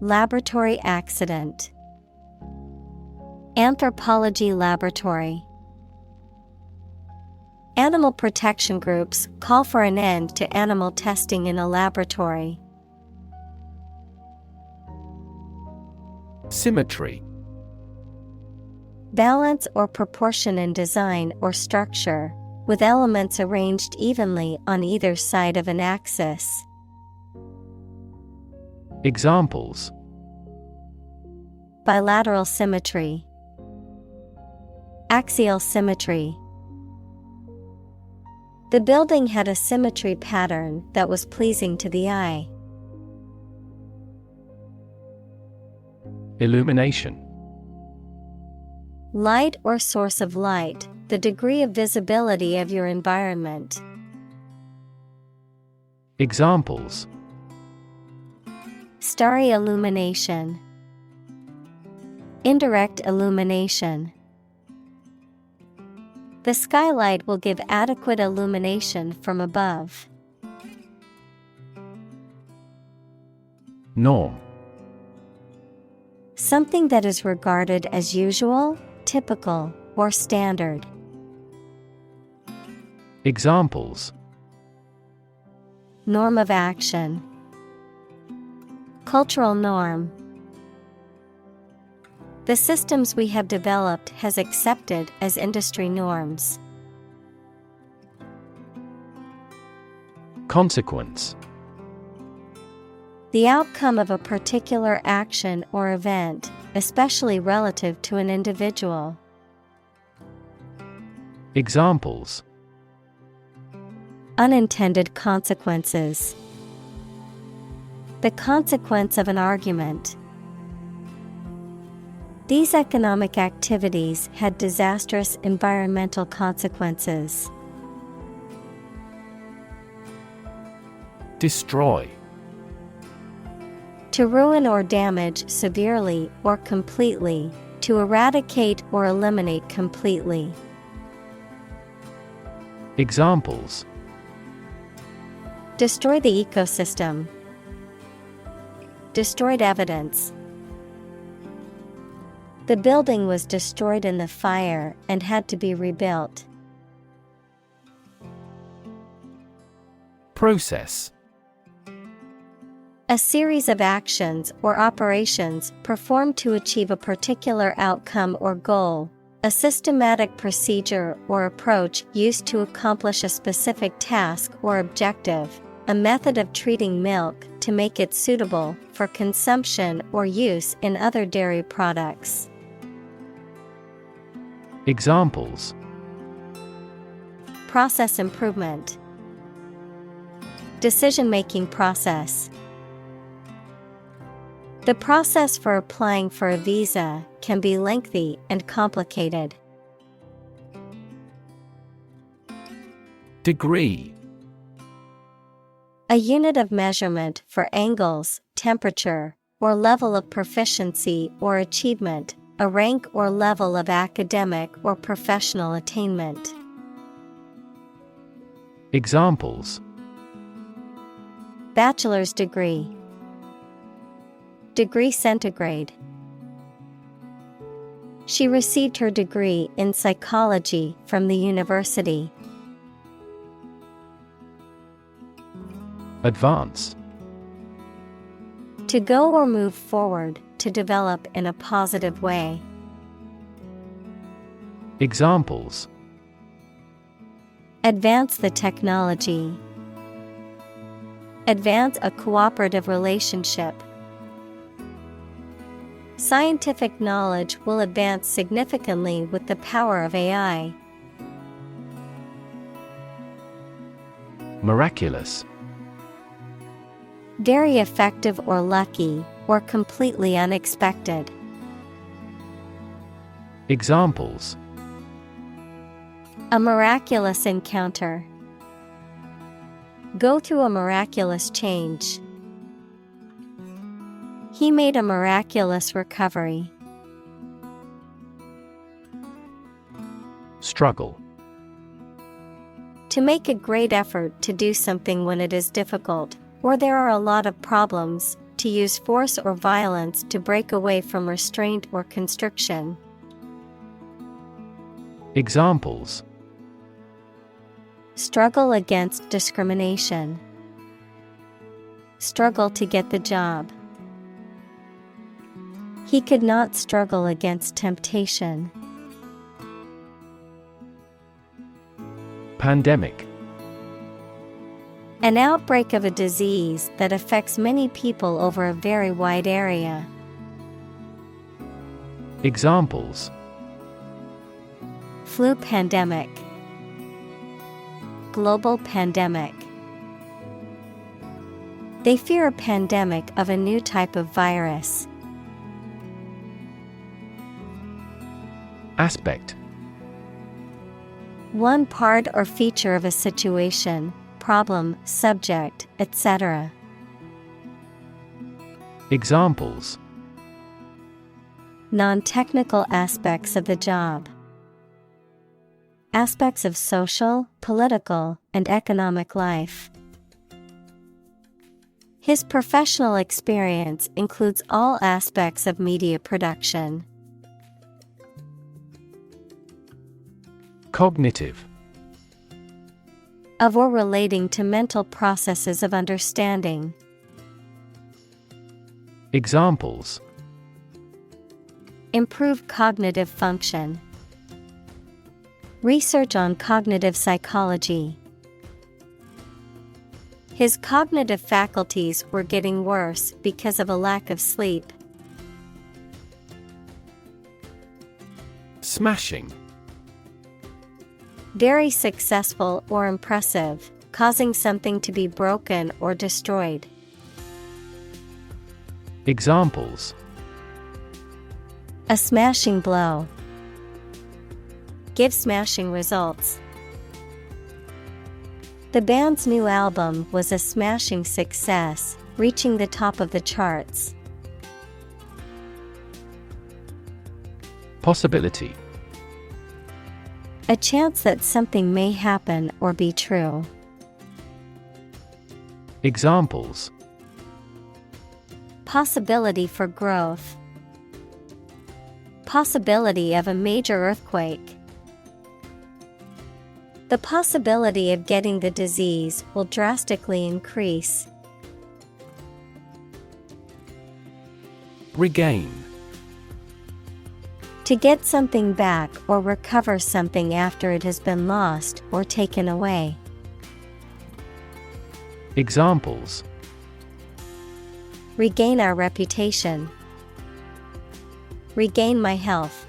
Laboratory accident. Anthropology laboratory. Animal protection groups call for an end to animal testing in a laboratory.
Symmetry.
Balance or proportion in design or structure, with elements arranged evenly on either side of an axis.
Examples.
Bilateral symmetry. Axial symmetry. The building had a symmetry pattern that was pleasing to the eye.
Illumination.
Light or source of light, the degree of visibility of your environment.
Examples.
Starry illumination. Indirect illumination. The skylight will give adequate illumination from above.
Norm.
Something that is regarded as usual, typical, or standard.
Examples.
Norm of action. Cultural norm. The systems we have developed has accepted as industry norms.
Consequence.
The outcome of a particular action or event, especially relative to an individual.
Examples.
Unintended consequences. The consequence of an argument. These economic activities had disastrous environmental consequences.
Destroy.
To ruin or damage severely or completely, to eradicate or eliminate completely.
Examples.
Destroy the ecosystem. Destroyed evidence. The building was destroyed in the fire and had to be rebuilt.
Process.
A series of actions or operations performed to achieve a particular outcome or goal. A systematic procedure or approach used to accomplish a specific task or objective. A method of treating milk to make it suitable for consumption or use in other dairy products.
Examples.
Process improvement. Decision-making process. The process for applying for a visa can be lengthy and complicated.
Degree.
A unit of measurement for angles, temperature, or level of proficiency or achievement, a rank or level of academic or professional attainment.
Examples.
Bachelor's degree. Degree centigrade. She received her degree in psychology from the university.
Advance.
To go or move forward, to develop in a positive way.
Examples.
Advance the technology. Advance a cooperative relationship. Scientific knowledge will advance significantly with the power of AI.
Miraculous.
Very effective or lucky, or completely unexpected.
Examples:
A miraculous encounter. Go through a miraculous change. He made a miraculous recovery.
Struggle.
To make a great effort to do something when it is difficult, or there are a lot of problems, to use force or violence to break away from restraint or constriction.
Examples:
Struggle against discrimination. Struggle to get the job. He could not struggle against temptation.
Pandemic.
An outbreak of a disease that affects many people over a very wide area.
Examples:
Flu pandemic. Global pandemic. They fear a pandemic of a new type of virus.
Aspect.
One part or feature of a situation, problem, subject, etc.
Examples:
Non-technical aspects of the job. Aspects of social, political, and economic life. His professional experience includes all aspects of media production.
Cognitive.
Of or relating to mental processes of understanding.
Examples:
Improve cognitive function. Research on cognitive psychology. His cognitive faculties were getting worse because of a lack of sleep.
Smashing.
Very successful or impressive, causing something to be broken or destroyed.
Examples:
A smashing blow. Give smashing results. The band's new album was a smashing success, reaching the top of the charts.
Possibility.
A chance that something may happen or be true.
Examples:
Possibility for growth. Possibility of a major earthquake. The possibility of getting the disease will drastically increase.
Regain.
To get something back or recover something after it has been lost or taken away.
Examples:
Regain our reputation. Regain my health.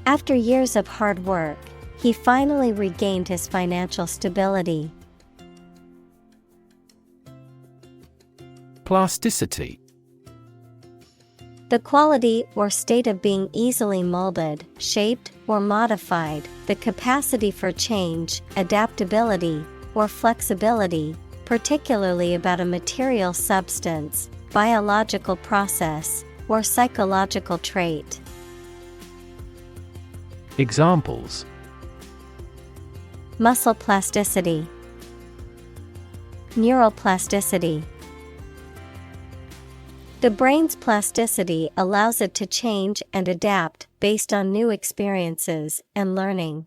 After years of hard work, he finally regained his financial stability.
Plasticity.
The quality or state of being easily molded, shaped, or modified, the capacity for change, adaptability, or flexibility, particularly about a material substance, biological process, or psychological trait.
Examples:
Muscle plasticity. Neuroplasticity. The brain's plasticity allows it to change and adapt based on new experiences and learning.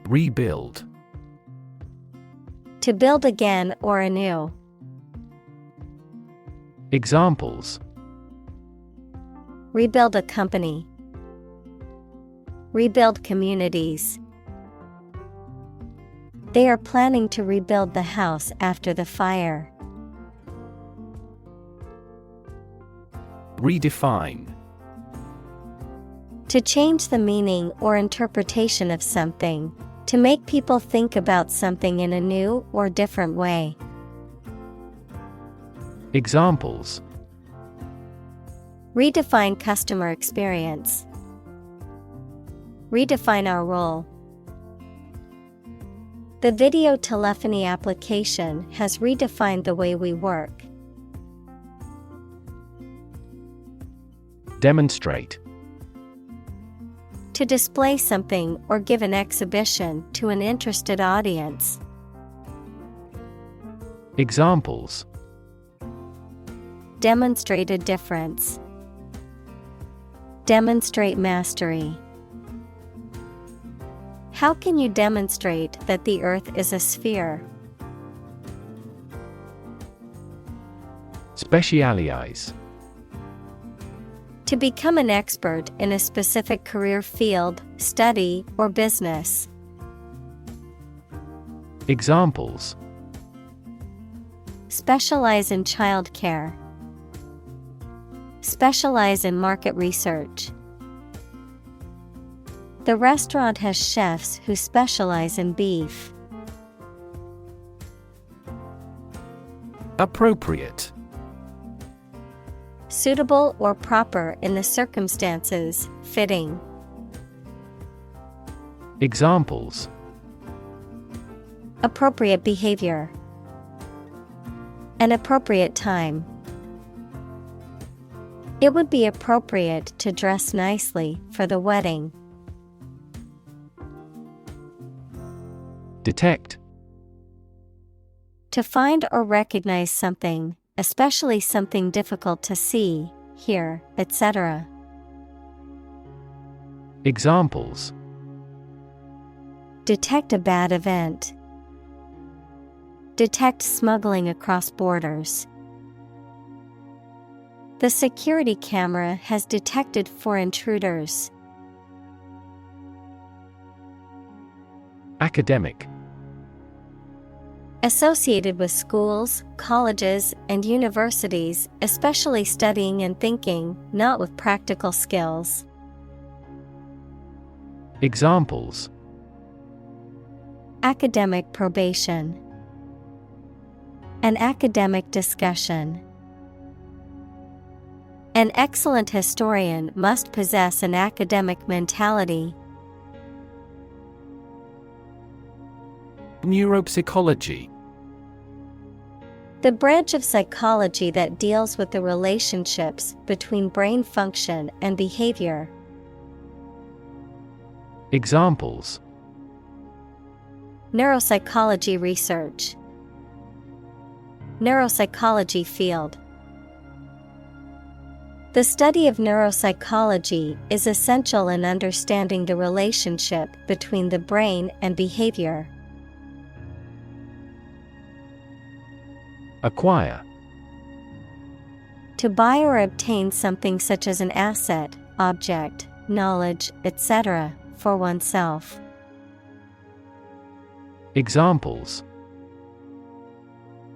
Rebuild.
To build again or anew.
Examples:
Rebuild a company. Rebuild communities. They are planning to rebuild the house after the fire.
Redefine.
To change the meaning or interpretation of something. To make people think about something in a new or different way.
Examples:
Redefine customer experience. Redefine our role. The video telephony application has redefined the way we work.
Demonstrate.
To display something or give an exhibition to an interested audience.
Examples:
Demonstrate a difference. Demonstrate mastery. How can you demonstrate that the Earth is a sphere?
Specialize.
To become an expert in a specific career field, study, or business.
Examples:
Specialize in childcare. Specialize in market research. The restaurant has chefs who specialize in beef.
Appropriate.
Suitable or proper in the circumstances, fitting.
Examples:
Appropriate behavior. An appropriate time. It would be appropriate to dress nicely for the wedding.
Detect.
To find or recognize something, especially something difficult to see, hear, etc.
Examples:
Detect a bad event. Detect smuggling across borders. The security camera has detected 4 intruders.
Academic.
Associated with schools, colleges, and universities, especially studying and thinking, not with practical skills.
Examples:
Academic probation. An academic discussion. An excellent historian must possess an academic mentality.
Neuropsychology.
The branch of psychology that deals with the relationships between brain function and behavior.
Examples:
Neuropsychology research. Neuropsychology field. The study of neuropsychology is essential in understanding the relationship between the brain and behavior.
Acquire.
To buy or obtain something such as an asset, object, knowledge, etc., for oneself.
Examples: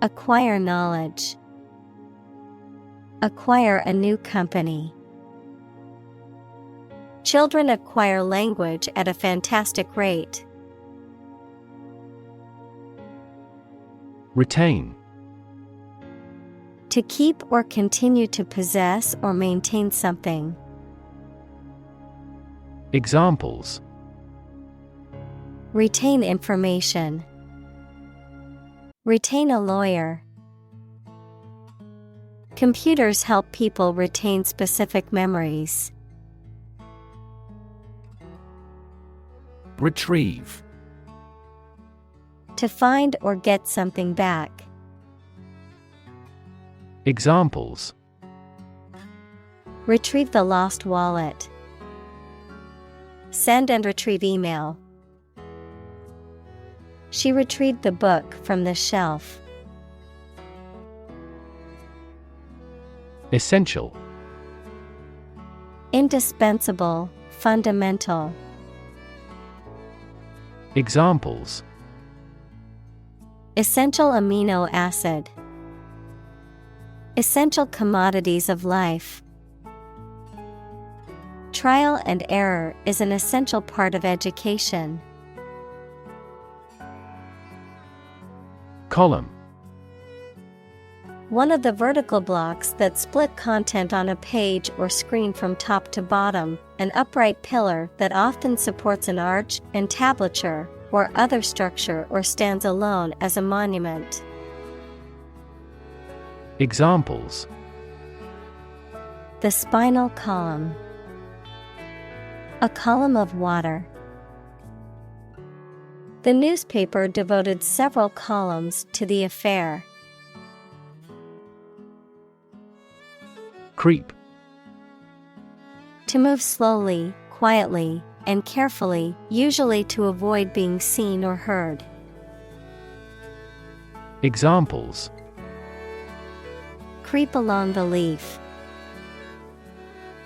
Acquire knowledge. Acquire a new company. Children acquire language at a fantastic rate.
Retain.
To keep or continue to possess or maintain something.
Examples:
Retain information. Retain a lawyer. Computers help people retain specific memories.
Retrieve.
To find or get something back.
Examples:
Retrieve the lost wallet. Send and retrieve email. She retrieved the book from the shelf.
Essential.
Indispensable, fundamental.
Examples:
Essential amino acid. Essential commodities of life. Trial and error is an essential part of education.
Column.
One of the vertical blocks that split content on a page or screen from top to bottom, an upright pillar that often supports an arch, entablature, or other structure or stands alone as a monument.
Examples:
The spinal column. A column of water. The newspaper devoted several columns to the affair.
Creep.
To move slowly, quietly, and carefully, usually to avoid being seen or heard.
Examples:
Creep along the leaf.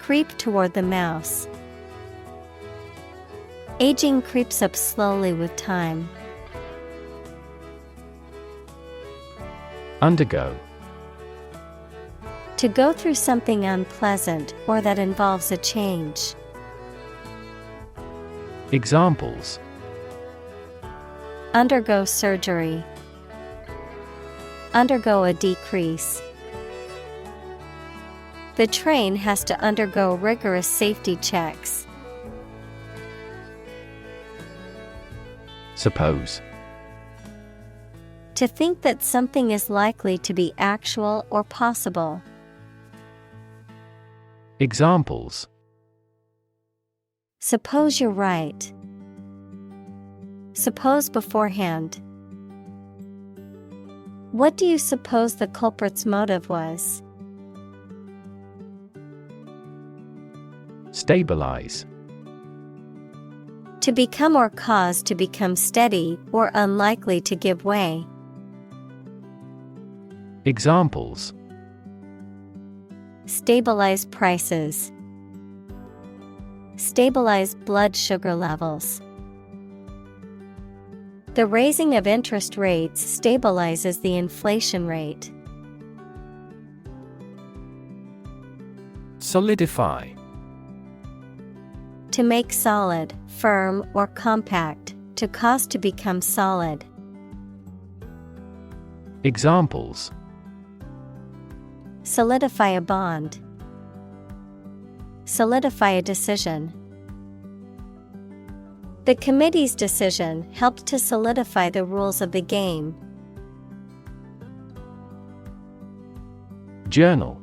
Creep toward the mouse. Aging creeps up slowly with time.
Undergo.
To go through something unpleasant or that involves a change.
Examples:
Undergo surgery. Undergo a decrease. The train has to undergo rigorous safety checks.
Suppose.
To think that something is likely to be actual or possible.
Examples:
Suppose you're right. Suppose beforehand. What do you suppose the culprit's motive was?
Stabilize.
To become or cause to become steady or unlikely to give way.
Examples:
Stabilize prices. Stabilize blood sugar levels. The raising of interest rates stabilizes the inflation rate.
Solidify.
To make solid, firm, or compact, to cause to become solid.
Examples:
Solidify a bond. Solidify a decision. The committee's decision helped to solidify the rules of the game.
Journal.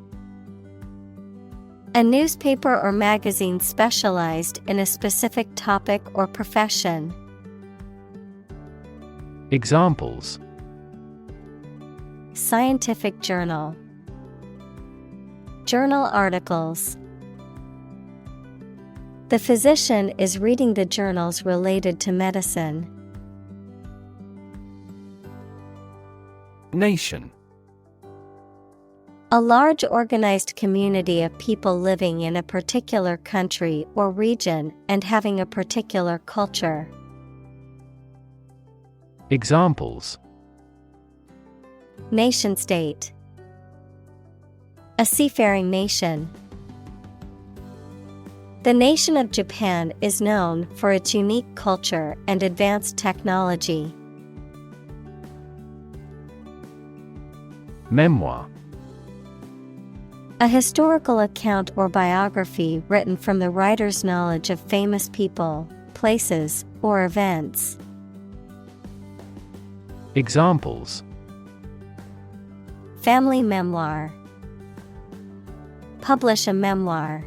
A newspaper or magazine specialized in a specific topic or profession.
Examples:
Scientific journal. Journal articles. The physician is reading the journals related to medicine.
Nation.
A large organized community of people living in a particular country or region and having a particular culture.
Examples:
Nation state. A seafaring nation. The nation of Japan is known for its unique culture and advanced technology.
Memoir.
A historical account or biography written from the writer's knowledge of famous people, places, or events.
Examples:
Family memoir. Publish a memoir.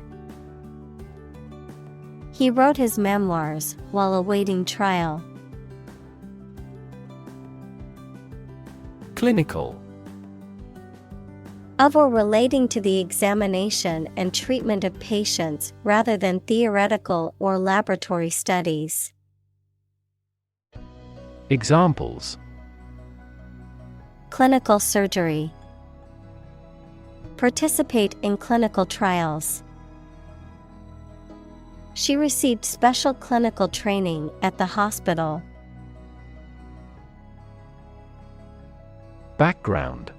He wrote his memoirs while awaiting trial. Clinical. Of or relating to the examination and treatment of patients rather than theoretical or laboratory studies.
Examples:
Clinical surgery. Participate in clinical trials. She received special clinical training at the hospital. Background.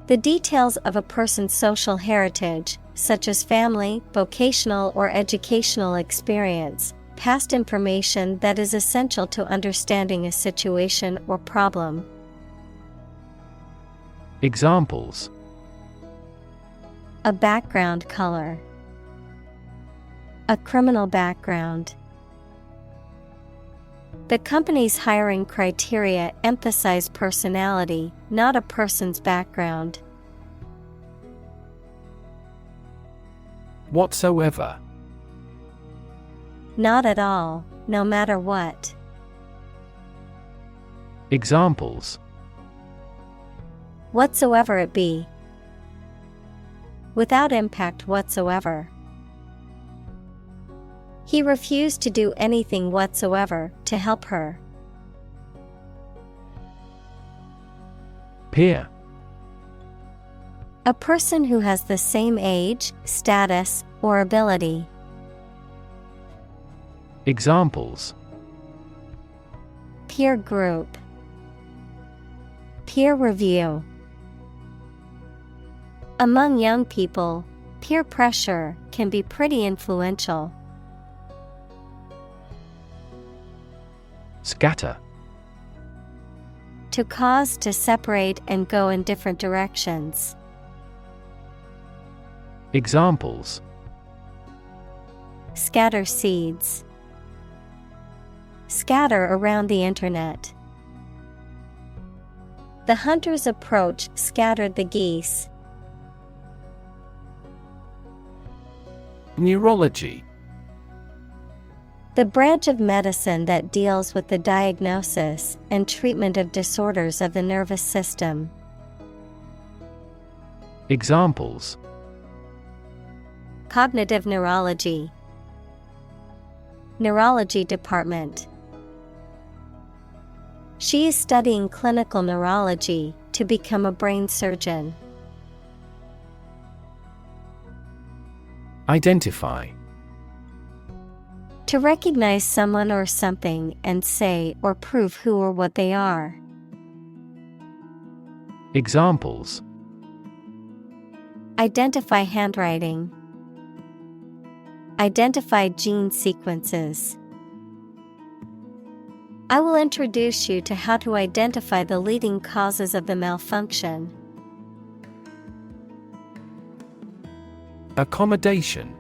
The details of a person's social heritage, such as family, vocational or educational experience, past information that is essential to understanding a situation or problem.
Examples:
A background color. A criminal background. The company's hiring criteria emphasize personality, not a person's background.
Whatsoever.
Not at all, no matter what.
Examples:
Whatsoever it be. Without impact whatsoever. He refused to do anything whatsoever to help her.
Peer.
A person who has the same age, status, or ability.
Examples:
Peer group. Peer review. Among young people, peer pressure can be pretty influential.
Scatter.
To cause to separate and go in different directions.
Examples:
Scatter seeds. Scatter around the internet. The hunter's approach scattered the geese.
Neurology.
The branch of medicine that deals with the diagnosis and treatment of disorders of the nervous system.
Examples:
Cognitive neurology. Neurology department. She is studying clinical neurology to become a brain surgeon.
Identify.
To recognize someone or something and say or prove who or what they are.
Examples:
Identify handwriting. Identify gene sequences. I will introduce you to how to identify the leading causes of the malfunction.
Accommodation.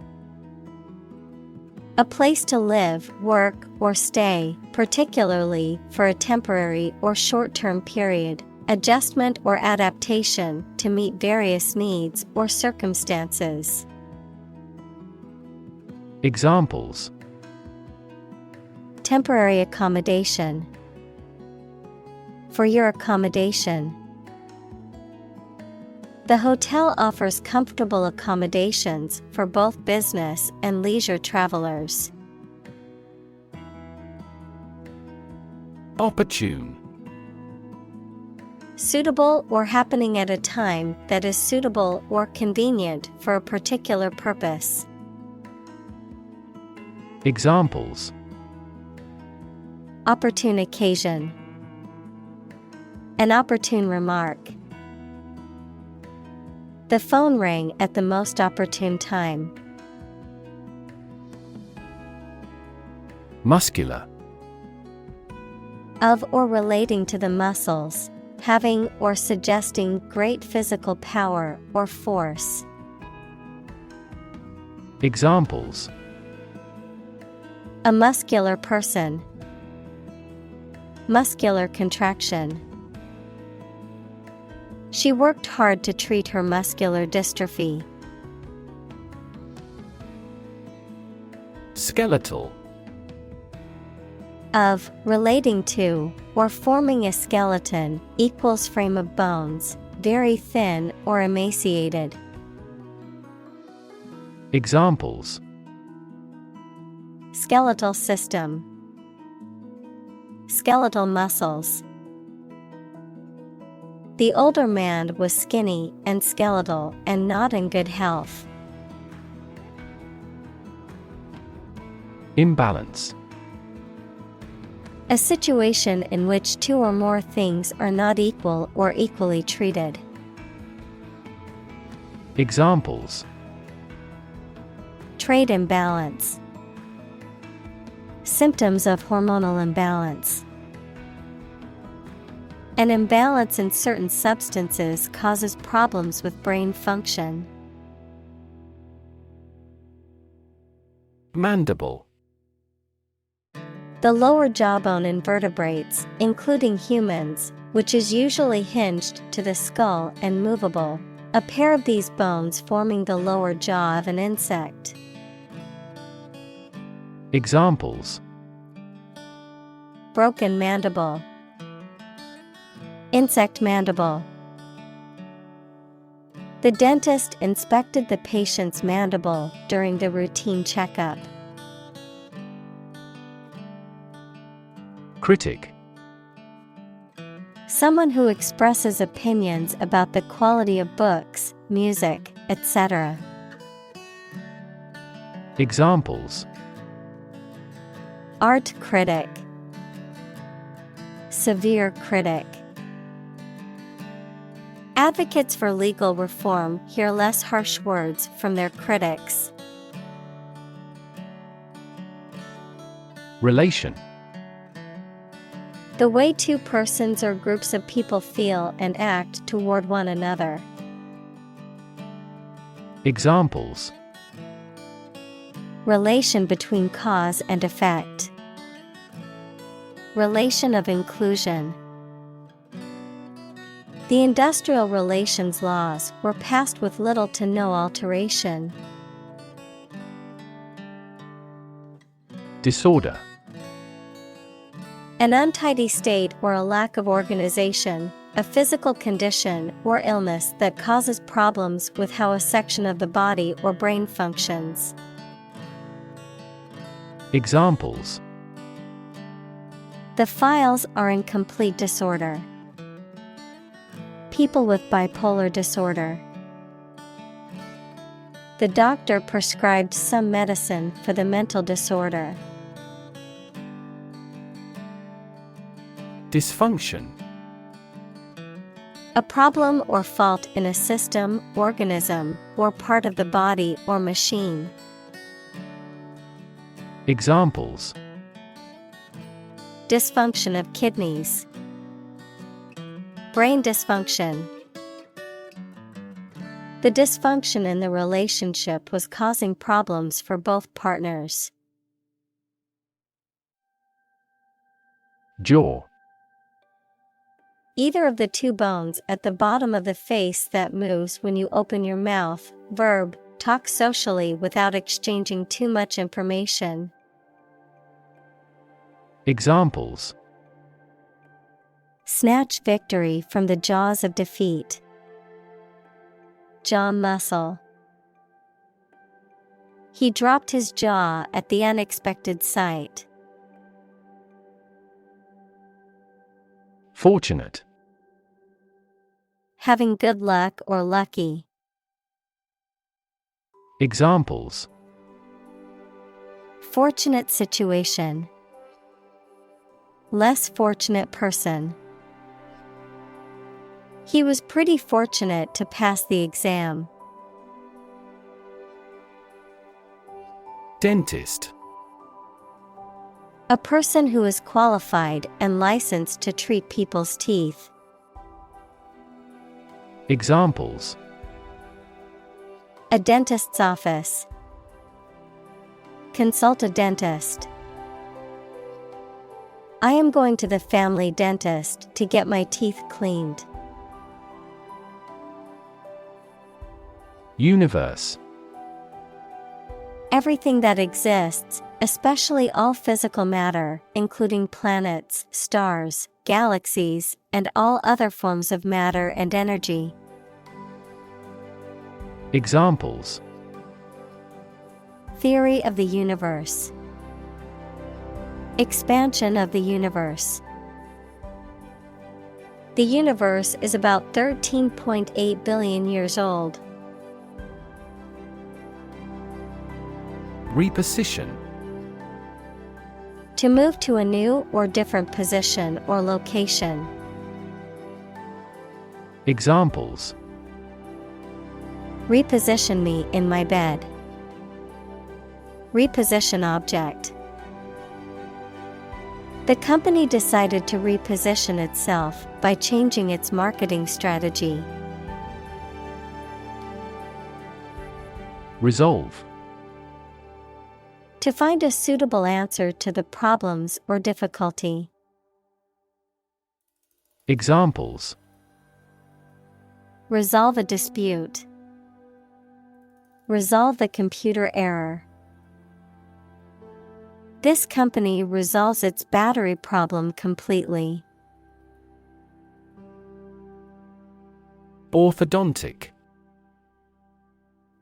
A place to live, work, or stay, particularly for a temporary or short-term period, adjustment or adaptation to meet various needs or circumstances.
Examples:
Temporary accommodation. For your accommodation. The hotel offers comfortable accommodations for both business and leisure travelers.
Opportune.
Suitable or happening at a time that is suitable or convenient for a particular purpose.
Examples:
Opportune occasion. An opportune remark. The phone rang at the most opportune time.
Muscular.
Of or relating to the muscles, having or suggesting great physical power or force.
Examples:
A muscular person. Muscular contraction. She worked hard to treat her muscular dystrophy.
Skeletal.
Of, relating to, or forming a skeleton, equals frame of bones, very thin or emaciated.
Examples:
Skeletal system. Skeletal muscles. The older man was skinny and skeletal and not in good health.
Imbalance.
A situation in which two or more things are not equal or equally treated.
Examples:
Trade imbalance. Symptoms of hormonal imbalance. An imbalance in certain substances causes problems with brain function.
Mandible.
The lower jawbone in vertebrates, including humans, which is usually hinged to the skull and movable. A pair of these bones forming the lower jaw of an insect.
Examples:
Broken mandible. Insect mandible. The dentist inspected the patient's mandible during the routine checkup.
Critic.
Someone who expresses opinions about the quality of books, music, etc.
Examples:
Art critic. Severe critic. Advocates for legal reform hear less harsh words from their critics.
Relation.
The way two persons or groups of people feel and act toward one another.
Examples:
Relation between cause and effect. Relation of inclusion. The industrial relations laws were passed with little to no alteration.
Disorder.
An untidy state or a lack of organization, a physical condition or illness that causes problems with how a section of the body or brain functions.
Examples:
The files are in complete disorder. People with bipolar disorder. The doctor prescribed some medicine for the mental disorder.
Dysfunction.
A problem or fault in a system, organism, or part of the body or machine.
Examples:
Dysfunction of kidneys. Brain dysfunction. The dysfunction in the relationship was causing problems for both partners.
Jaw.
Either of the two bones at the bottom of the face that moves when you open your mouth. Verb, talk socially without exchanging too much information.
Examples:
Snatch victory from the jaws of defeat. Jaw muscle. He dropped his jaw at the unexpected sight.
Fortunate.
Having good luck or lucky.
Examples:
Fortunate situation. Less fortunate person. He was pretty fortunate to pass the exam.
Dentist.
A person who is qualified and licensed to treat people's teeth.
Examples:
A dentist's office. Consult a dentist. I am going to the family dentist to get my teeth cleaned.
Universe.
Everything that exists, especially all physical matter, including planets, stars, galaxies, and all other forms of matter and energy.
Examples:
Theory of the universe. Expansion of the universe. The universe is about 13.8 billion years old.
Reposition.
To move to a new or different position or location.
Examples:
Reposition me in my bed. Reposition object. The company decided to reposition itself by changing its marketing strategy.
Resolve.
To find a suitable answer to the problems or difficulty.
Examples.
Resolve a dispute. Resolve the computer error. This company resolves its battery problem completely.
Orthodontic.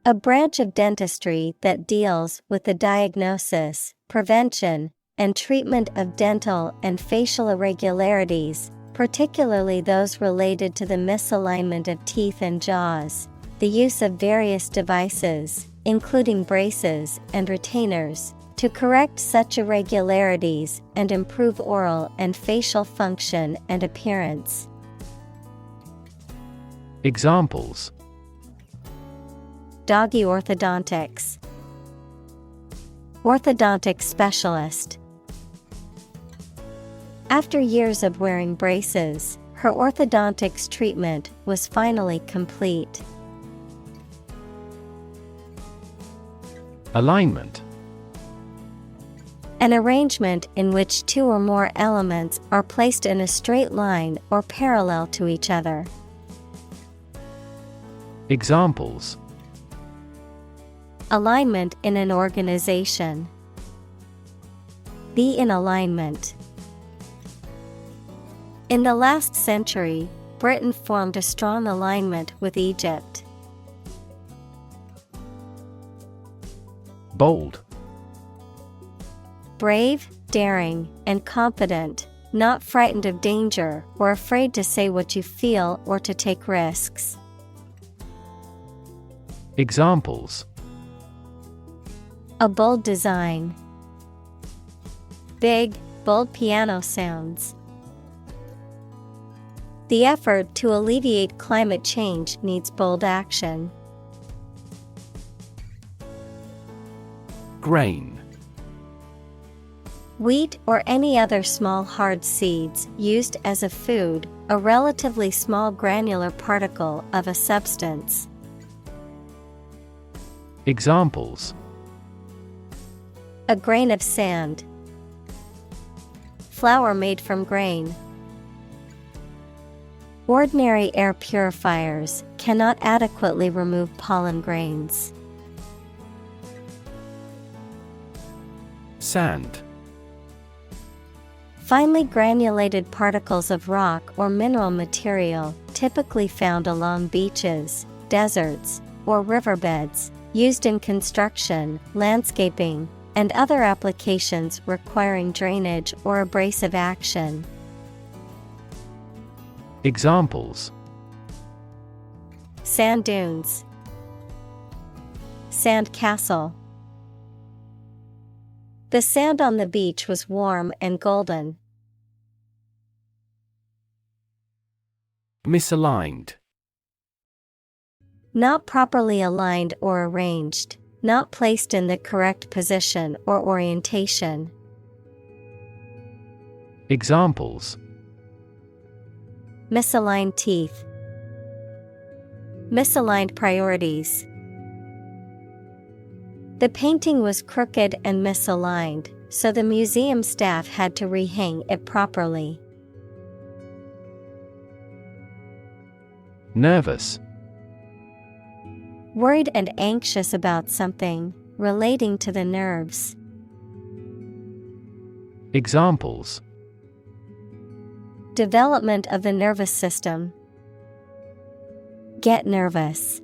A branch of dentistry that deals with the diagnosis, prevention, and treatment of dental and facial irregularities, particularly those related to the misalignment of teeth and jaws, the use of various devices, including braces and retainers, to correct such irregularities and improve oral and facial function and appearance.
Examples.
Doggy orthodontics. Orthodontic specialist. After years of wearing braces, her orthodontics treatment was finally complete.
Alignment.
An arrangement in which two or more elements are placed in a straight line or parallel to each other.
Examples.
Alignment in an organization. Be in alignment. In the last century, Britain formed a strong alignment with Egypt.
Bold.
Brave, daring, and confident, not frightened of danger or afraid to say what you feel or to take risks.
Examples.
A bold design. Big, bold piano sounds. The effort to alleviate climate change needs bold action.
Grain.
Wheat or any other small hard seeds used as a food, a relatively small granular particle of a substance.
Examples.
A grain of sand. Flour made from grain. Ordinary air purifiers cannot adequately remove pollen grains.
Sand.
Finely granulated particles of rock or mineral material, typically found along beaches, deserts, or riverbeds, used in construction, landscaping, and other applications requiring drainage or abrasive action.
Examples.
Sand dunes. Sand castle. The sand on the beach was warm and golden.
Misaligned.
Not properly aligned or arranged, not placed in the correct position or orientation.
Examples.
Misaligned teeth. Misaligned priorities. The painting was crooked and misaligned, so the museum staff had to rehang it properly.
Nervous.
Worried and anxious about something, relating to the nerves.
Examples.
Development of the nervous system. Get nervous.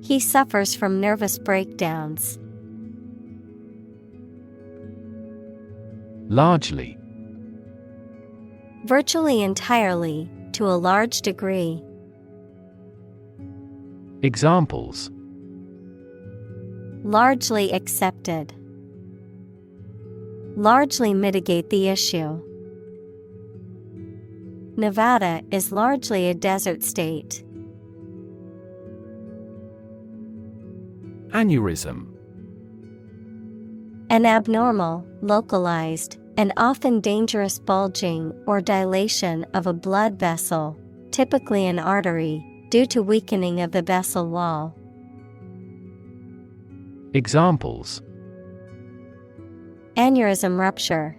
He suffers from nervous breakdowns.
Largely.
Virtually entirely, to a large degree.
Examples.
Largely accepted. Largely mitigate the issue. Nevada is largely a desert state.
Aneurysm.
An abnormal, localized, and often dangerous bulging or dilation of a blood vessel, typically an artery, due to weakening of the vessel wall.
Examples:
Aneurysm rupture,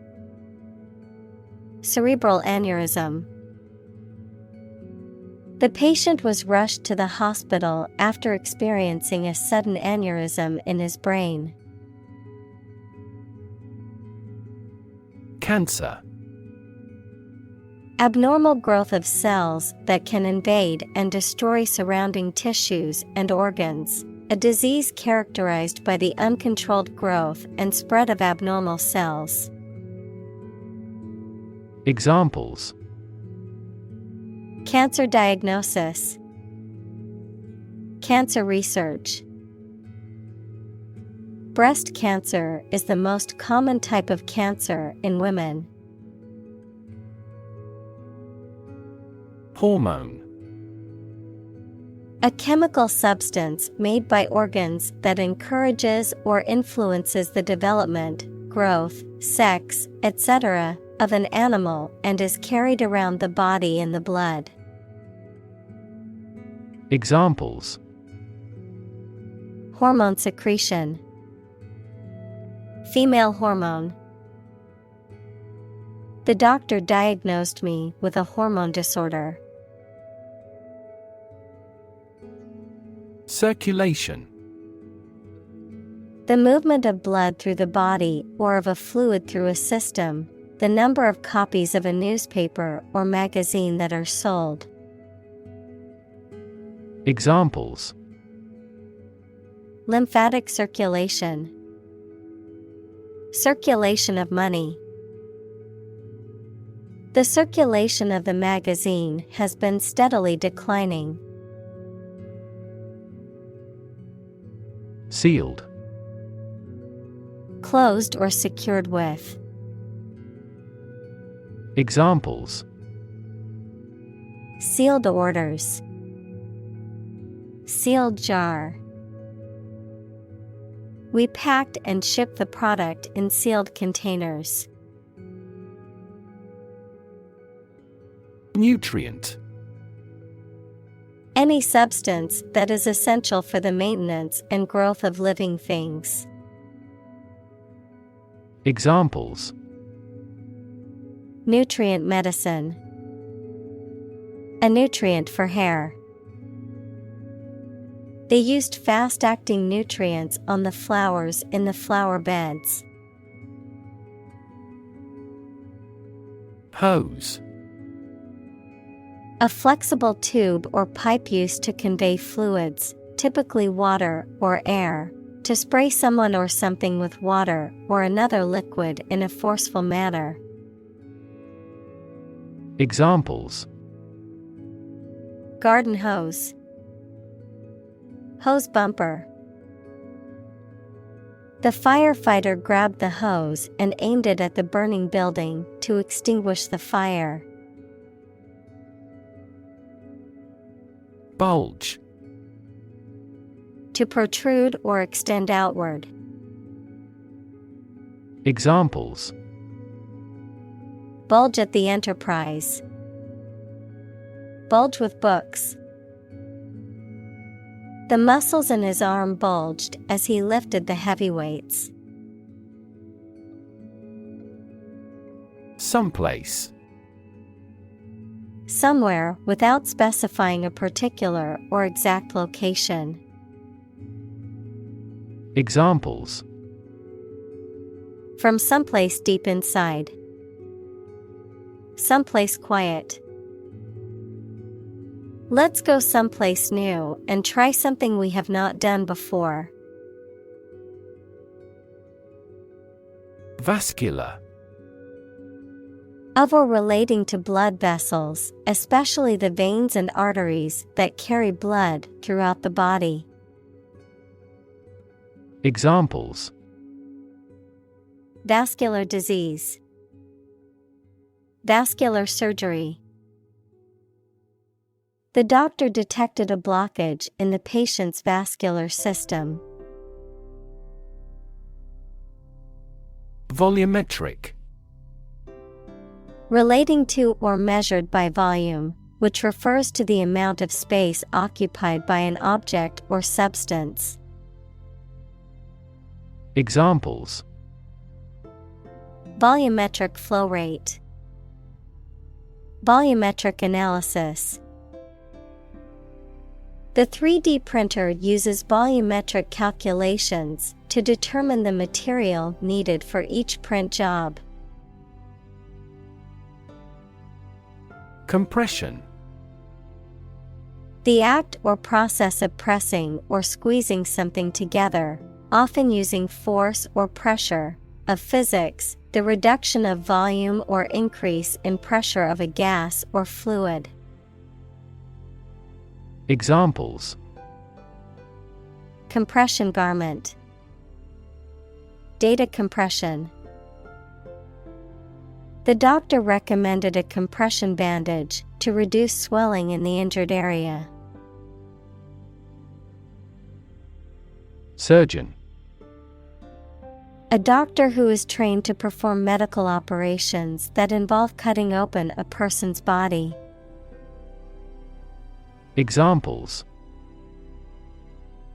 cerebral aneurysm. The patient was rushed to the hospital after experiencing a sudden aneurysm in his brain.
Cancer.
Abnormal growth of cells that can invade and destroy surrounding tissues and organs. A disease characterized by the uncontrolled growth and spread of abnormal cells.
Examples:
Cancer diagnosis, cancer research. Breast cancer is the most common type of cancer in women.
Hormone.
A chemical substance made by organs that encourages or influences the development, growth, sex, etc., of an animal and is carried around the body in the blood.
Examples:
Hormone secretion, female hormone. The doctor diagnosed me with a hormone disorder.
Circulation.
The movement of blood through the body or of a fluid through a system, the number of copies of a newspaper or magazine that are sold.
Examples:
Lymphatic circulation, circulation of money. The circulation of the magazine has been steadily declining.
Sealed.
Closed or secured with.
Examples:
Sealed orders, sealed jar. We packed and shipped the product in sealed containers.
Nutrient.
Any substance that is essential for the maintenance and growth of living things.
Examples:
Nutrient medicine, a nutrient for hair. They used fast-acting nutrients on the flowers in the flower beds.
Hose.
A flexible tube or pipe used to convey fluids, typically water or air, to spray someone or something with water or another liquid in a forceful manner.
Examples:
Garden hose, hose bumper. The firefighter grabbed the hose and aimed it at the burning building to extinguish the fire.
Bulge.
To protrude or extend outward.
Examples:
Bulge at the enterprise, bulge with books. The muscles in his arm bulged as he lifted the heavy weights.
Someplace.
Somewhere without specifying a particular or exact location.
Examples:
From someplace deep inside. Someplace quiet. Let's go someplace new and try something we have not done before.
Vascular.
Of or relating to blood vessels, especially the veins and arteries that carry blood throughout the body.
Examples:
Vascular disease, vascular surgery. The doctor detected a blockage in the patient's vascular system.
Volumetric.
Relating to or measured by volume, which refers to the amount of space occupied by an object or substance.
Examples:
Volumetric flow rate. Volumetric analysis. The 3D printer uses volumetric calculations to determine the material needed for each print job.
Compression.
The act or process of pressing or squeezing something together, often using force or pressure. Of physics, the reduction of volume or increase in pressure of a gas or fluid.
Examples:
Compression garment. Data compression. The doctor recommended a compression bandage to reduce swelling in the injured area.
Surgeon.
A doctor who is trained to perform medical operations that involve cutting open a person's body.
Examples: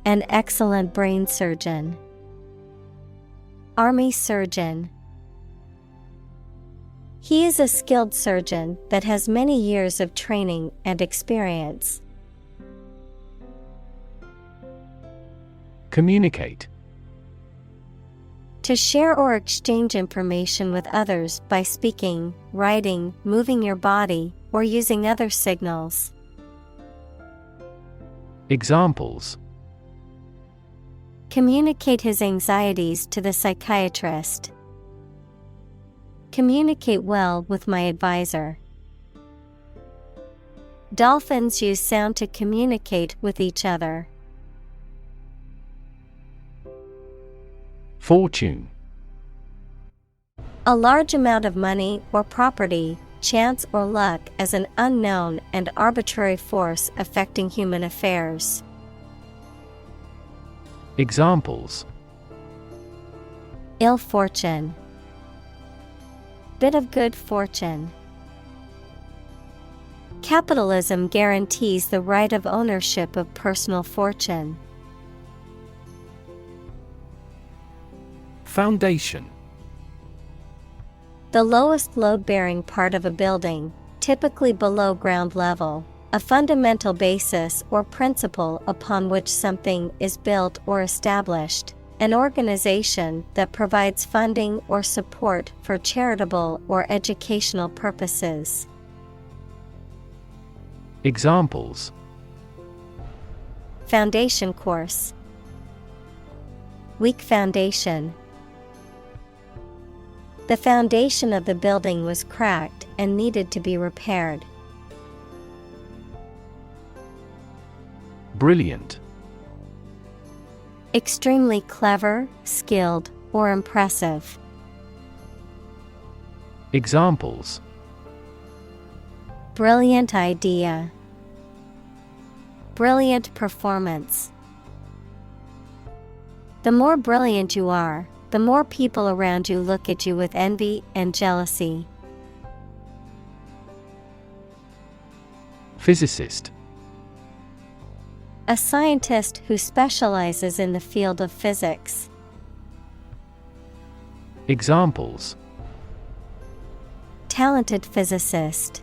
An excellent brain surgeon. Army surgeon. He is a skilled surgeon that has many years of training and experience.
Communicate.
To share or exchange information with others by speaking, writing, moving your body, or using other signals.
Examples:
Communicate his anxieties to the psychiatrist. Communicate well with my advisor. Dolphins use sound to communicate with each other.
Fortune.
A large amount of money or property, chance or luck as an unknown and arbitrary force affecting human affairs.
Examples:
Ill fortune. Bit of good fortune. Capitalism guarantees the right of ownership of personal fortune.
Foundation.
The lowest load-bearing part of a building, typically below ground level, a fundamental basis or principle upon which something is built or established, an organization that provides funding or support for charitable or educational purposes.
Examples:
Foundation course. Weak foundation. The foundation of the building was cracked and needed to be repaired.
Brilliant.
Extremely clever, skilled, or impressive.
Examples:
Brilliant idea. Brilliant performance. The more brilliant you are, the more people around you look at you with envy and jealousy.
Physicist.
A scientist who specializes in the field of physics.
Examples:
Talented physicist.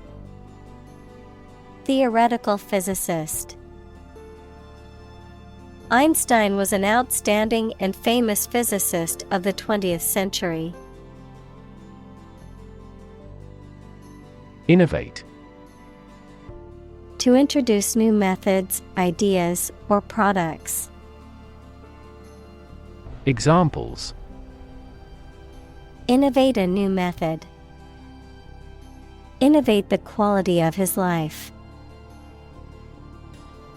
Theoretical physicist. Einstein was an outstanding and famous physicist of the 20th century.
Innovate.
To introduce new methods, ideas, or products.
Examples:
Innovate a new method. Innovate the quality of his life.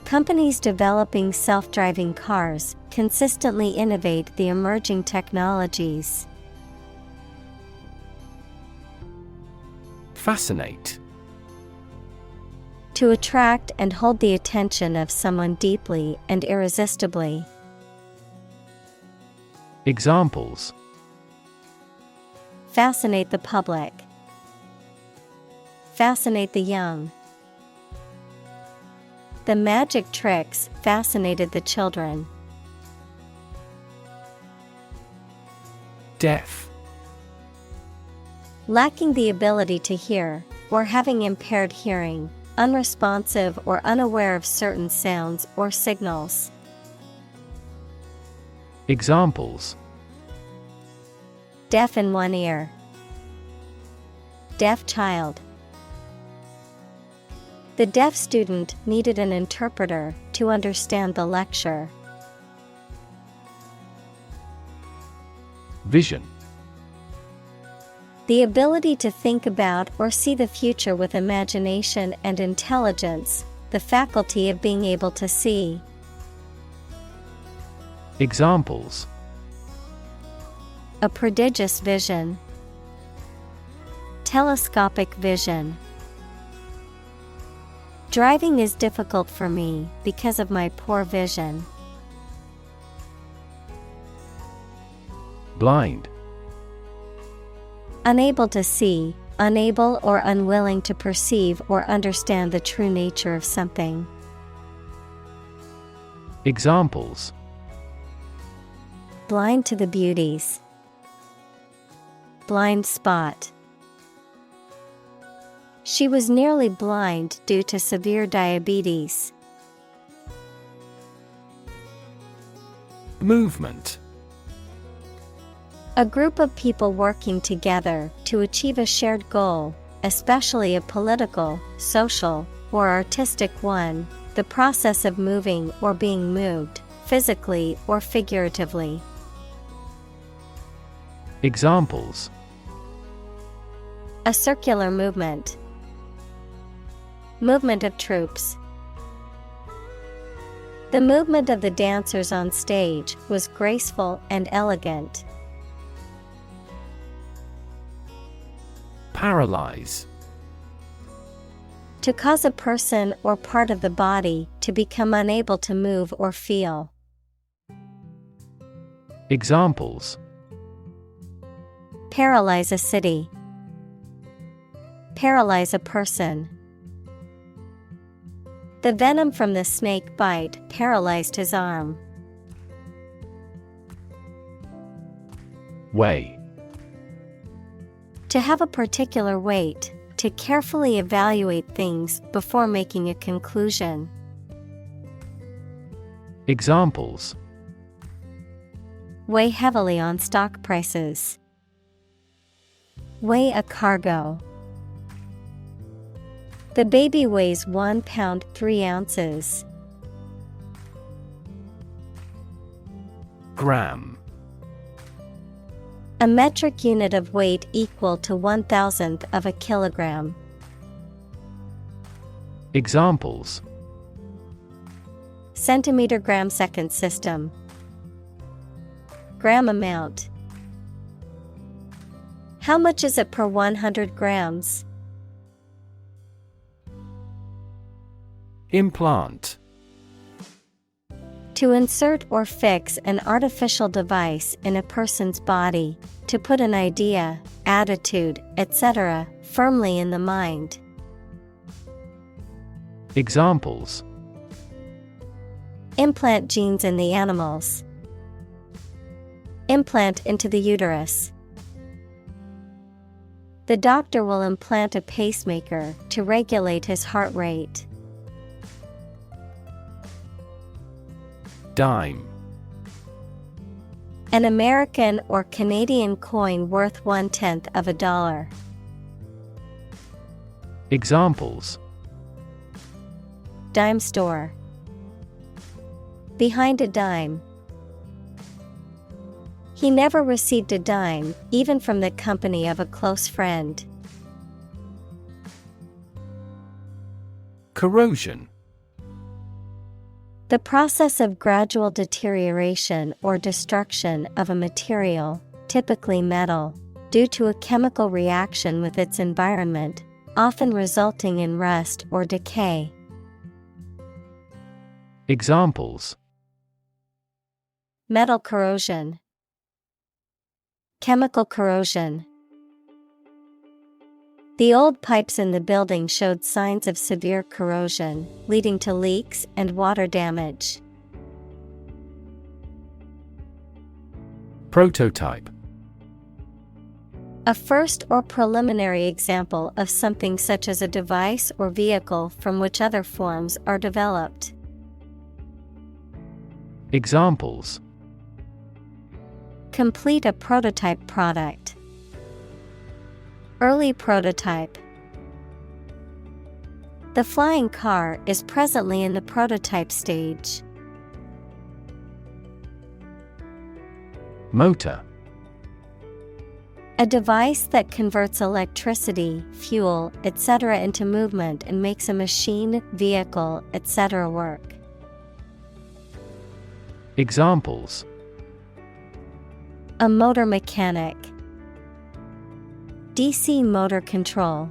Companies developing self-driving cars consistently innovate the emerging technologies.
Fascinate.
To attract and hold the attention of someone deeply and irresistibly.
Examples:
Fascinate the public. Fascinate the young. The magic tricks fascinated the children.
Deaf.
Lacking the ability to hear, or having impaired hearing, unresponsive or unaware of certain sounds or signals.
Examples:
Deaf in one ear. Deaf child. The deaf student needed an interpreter to understand the lecture.
Vision.
The ability to think about or see the future with imagination and intelligence, the faculty of being able to see.
Examples:
A prodigious vision. Telescopic vision. Driving is difficult for me because of my poor vision.
Blind.
Unable to see, unable or unwilling to perceive or understand the true nature of something.
Examples:
Blind to the beauties. Blind spot. She was nearly blind due to severe diabetes.
Movement.
A group of people working together to achieve a shared goal, especially a political, social, or artistic one, the process of moving or being moved, physically or figuratively.
Examples:
A circular movement. Movement of troops. The movement of the dancers on stage was graceful and elegant.
Paralyze.
To cause a person or part of the body to become unable to move or feel.
Examples:
Paralyze a city. Paralyze a person. The venom from the snake bite paralyzed his arm.
Weigh.
To have a particular weight, to carefully evaluate things before making a conclusion.
Examples:
Weigh heavily on stock prices. Weigh a cargo. The baby weighs 1 pound 3 ounces.
Gram.
A metric unit of weight equal to 1,000th of a kilogram.
Examples:
Centimeter gram second system. Gram amount. How much is it per 100 grams?
Implant.
To insert or fix an artificial device in a person's body, to put an idea, attitude, etc., firmly in the mind.
Examples:
Implant genes in the animals. Implant into the uterus. The doctor will implant a pacemaker to regulate his heart rate.
Dime.
An American or Canadian coin worth 1/10 of a dollar.
Examples:
Dime store. Behind a dime. He never received a dime, even from the company of a close friend.
Corrosion.
The process of gradual deterioration or destruction of a material, typically metal, due to a chemical reaction with its environment, often resulting in rust or decay.
Examples:
Metal corrosion. Chemical corrosion. The old pipes in the building showed signs of severe corrosion, leading to leaks and water damage.
Prototype.
A first or preliminary example of something such as a device or vehicle from which other forms are developed.
Examples:
Complete a prototype product. Early prototype. The flying car is presently in the prototype stage.
Motor.
A device that converts electricity, fuel, etc. into movement and makes a machine, vehicle, etc. work.
Examples:
A motor mechanic. DC motor control.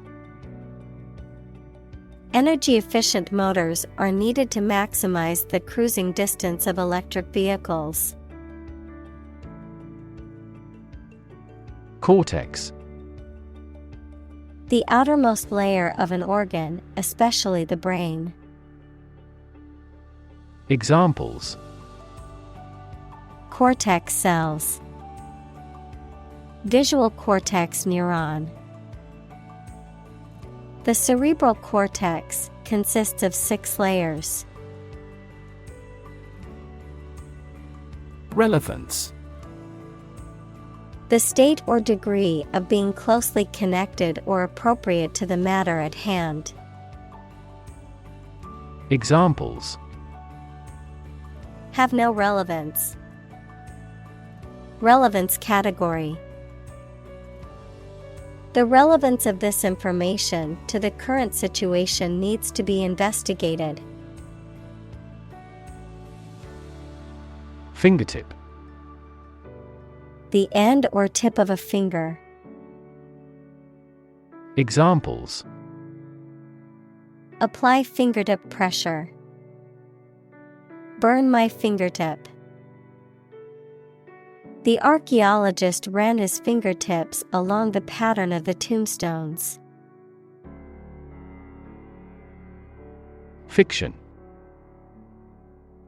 Energy-efficient motors are needed to maximize the cruising distance of electric vehicles.
Cortex.
The outermost layer of an organ, especially the brain.
Examples:
Cortex cells. Visual cortex neuron. The cerebral cortex consists of 6 layers.
Relevance.
The state or degree of being closely connected or appropriate to the matter at hand.
Examples:
Have no relevance. Relevance category. The relevance of this information to the current situation needs to be investigated.
Fingertip.
The end or tip of a finger.
Examples:
Apply fingertip pressure. Burn my fingertip. The archaeologist ran his fingertips along the pattern of the tombstones.
Fiction.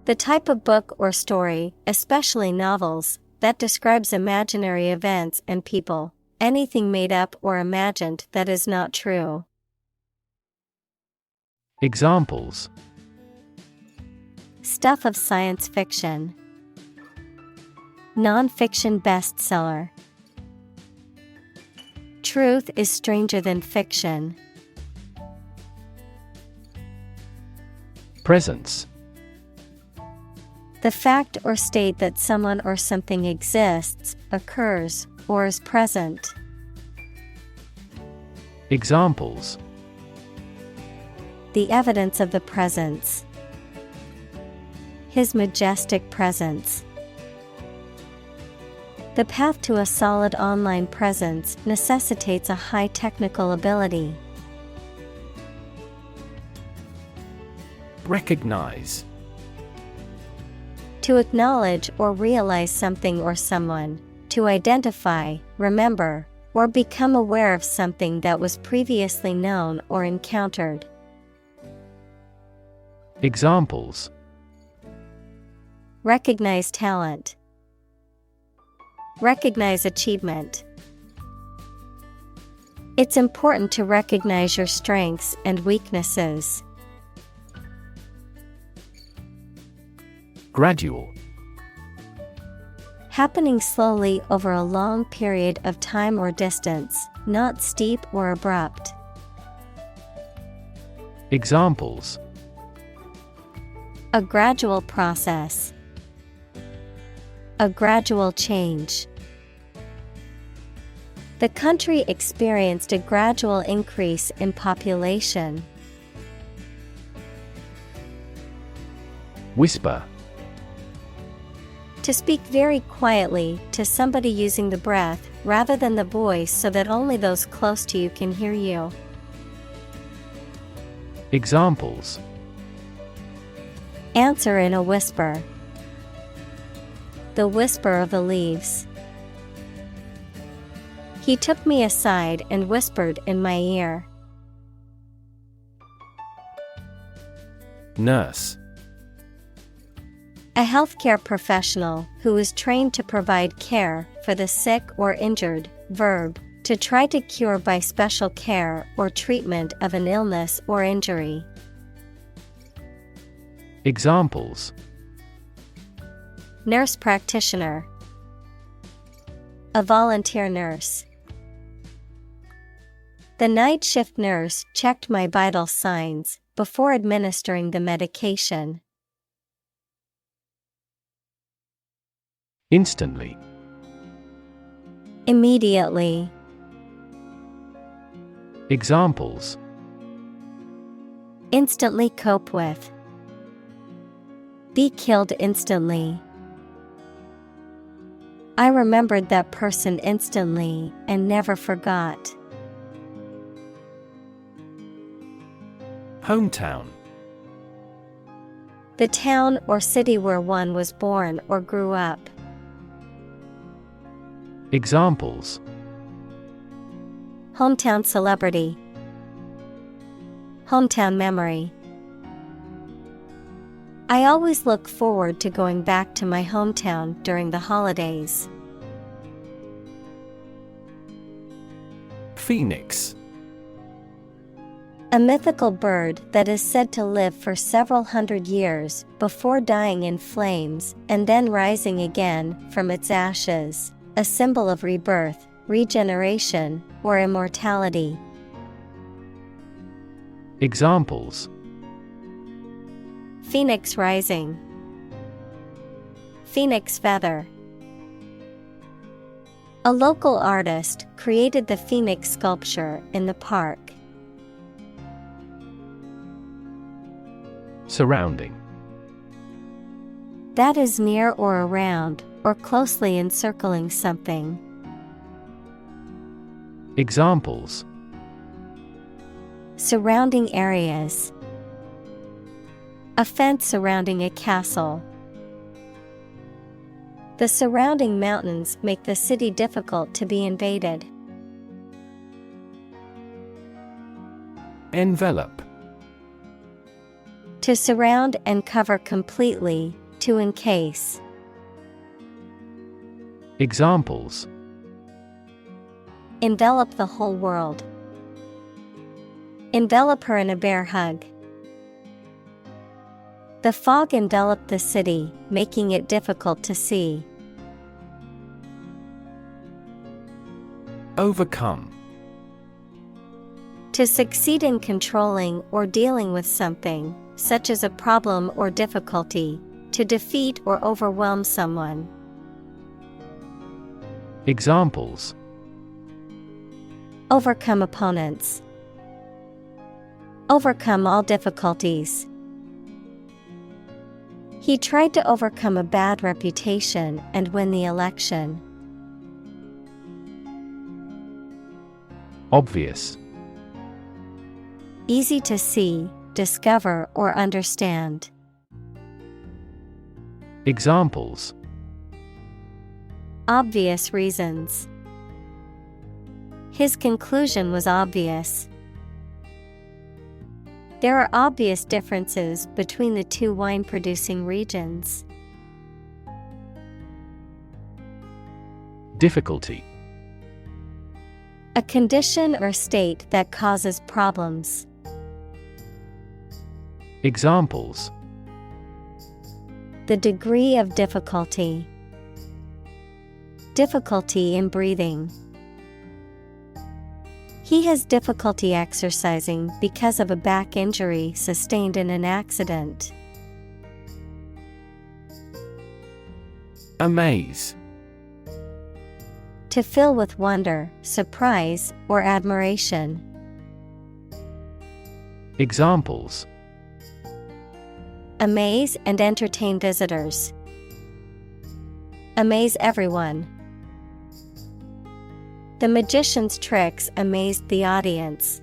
The type of book or story, especially novels, that describes imaginary events and people, anything made up or imagined that is not true.
Examples:
Stuff of science fiction. Non-fiction bestseller. Truth is stranger than fiction.
Presence.
The fact or state that someone or something exists, occurs, or is present.
Examples:
The evidence of the presence. His majestic presence. The path to a solid online presence necessitates a high technical ability.
Recognize.
To acknowledge or realize something or someone, to identify, remember, or become aware of something that was previously known or encountered.
Examples:
Recognize talent. Recognize achievement. It's important to recognize your strengths and weaknesses.
Gradual.
Happening slowly over a long period of time or distance, not steep or abrupt.
Examples:
A gradual process. A gradual change. The country experienced a gradual increase in population.
Whisper.
To speak very quietly to somebody using the breath rather than the voice so that only those close to you can hear you.
Examples:
Answer in a whisper. The whisper of the leaves. He took me aside and whispered in my ear.
Nurse.
A healthcare professional who is trained to provide care for the sick or injured. Verb, to try to cure by special care or treatment of an illness or injury.
Examples:
Nurse practitioner. A volunteer nurse. The night shift nurse checked my vital signs before administering the medication.
Instantly.
Immediately.
Examples:
Instantly cope with. Be killed instantly. I remembered that person instantly and never forgot.
Hometown.
The town or city where one was born or grew up.
Examples:
Hometown celebrity. Hometown memory. I always look forward to going back to my hometown during the holidays.
Phoenix.
A mythical bird that is said to live for several hundred years before dying in flames and then rising again from its ashes, a symbol of rebirth, regeneration, or immortality.
Examples:
Phoenix rising. Phoenix feather. A local artist created the phoenix sculpture in the park.
Surrounding.
That is near or around, or closely encircling something.
Examples:
Surrounding areas. A fence surrounding a castle. The surrounding mountains make the city difficult to be invaded.
Envelope.
To surround and cover completely, to encase.
Examples:
Envelop the whole world. Envelop her in a bear hug. The fog enveloped the city, making it difficult to see.
Overcome.
To succeed in controlling or dealing with something, such as a problem or difficulty, to defeat or overwhelm someone.
Examples:
Overcome opponents. Overcome all difficulties. He tried to overcome a bad reputation and win the election.
Obvious.
Easy to see, discover, or understand.
Examples:
Obvious reasons. His conclusion was obvious. There are obvious differences between the two wine-producing regions.
Difficulty.
A condition or state that causes problems.
Examples:
The degree of difficulty. Difficulty in breathing. He has difficulty exercising because of a back injury sustained in an accident.
Amaze.
To fill with wonder, surprise, or admiration.
Examples:
Amaze and entertain visitors. Amaze everyone. The magician's tricks amazed the audience.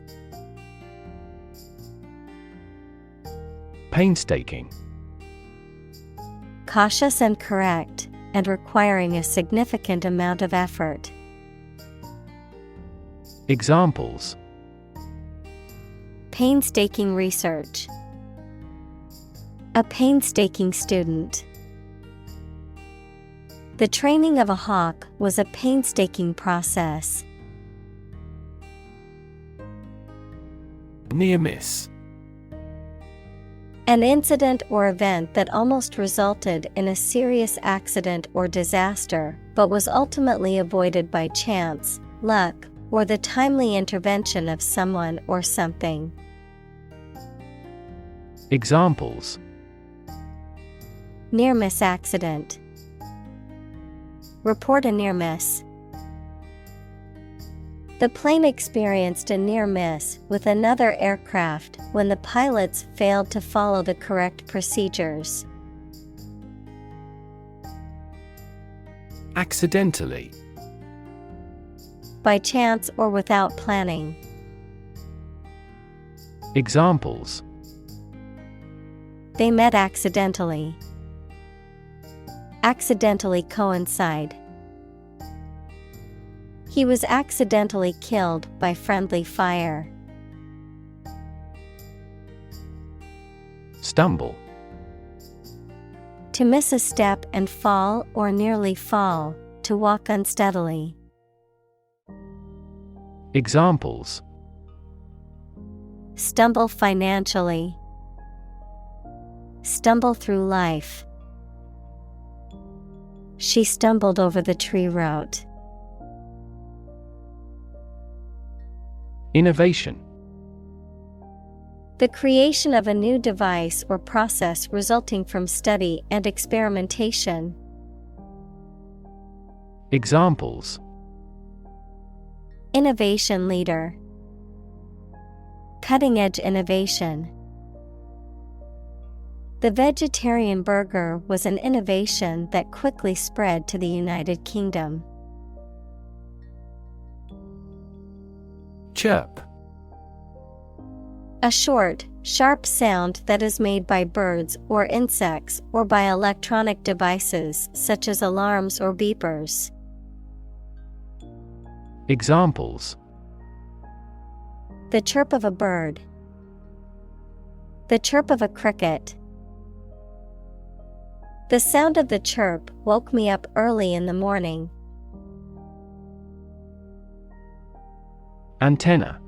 Painstaking.
Cautious and correct, and requiring a significant amount of effort.
Examples:
painstaking research. A painstaking student. The training of a hawk was a painstaking process.
Near miss.
An incident or event that almost resulted in a serious accident or disaster, but was ultimately avoided by chance, luck, or the timely intervention of someone or something.
Examples:
near-miss accident. Report a near miss. The plane experienced a near miss with another aircraft when the pilots failed to follow the correct procedures.
Accidentally.
By chance or without planning.
Examples:
they met accidentally. Accidentally coincide. He was accidentally killed by friendly fire.
Stumble.
To miss a step and fall or nearly fall, to walk unsteadily.
Examples:
stumble financially. Stumble through life. She stumbled over the tree root.
Innovation.
The creation of a new device or process resulting from study and experimentation.
Examples:
innovation leader. Cutting-edge innovation. The vegetarian burger was an innovation that quickly spread to the United Kingdom.
Chirp.
A short, sharp sound that is made by birds or insects or by electronic devices such as alarms or beepers.
Examples:
the chirp of a bird. The chirp of a cricket. The sound of the chirp woke me up early in the morning.
Antenna.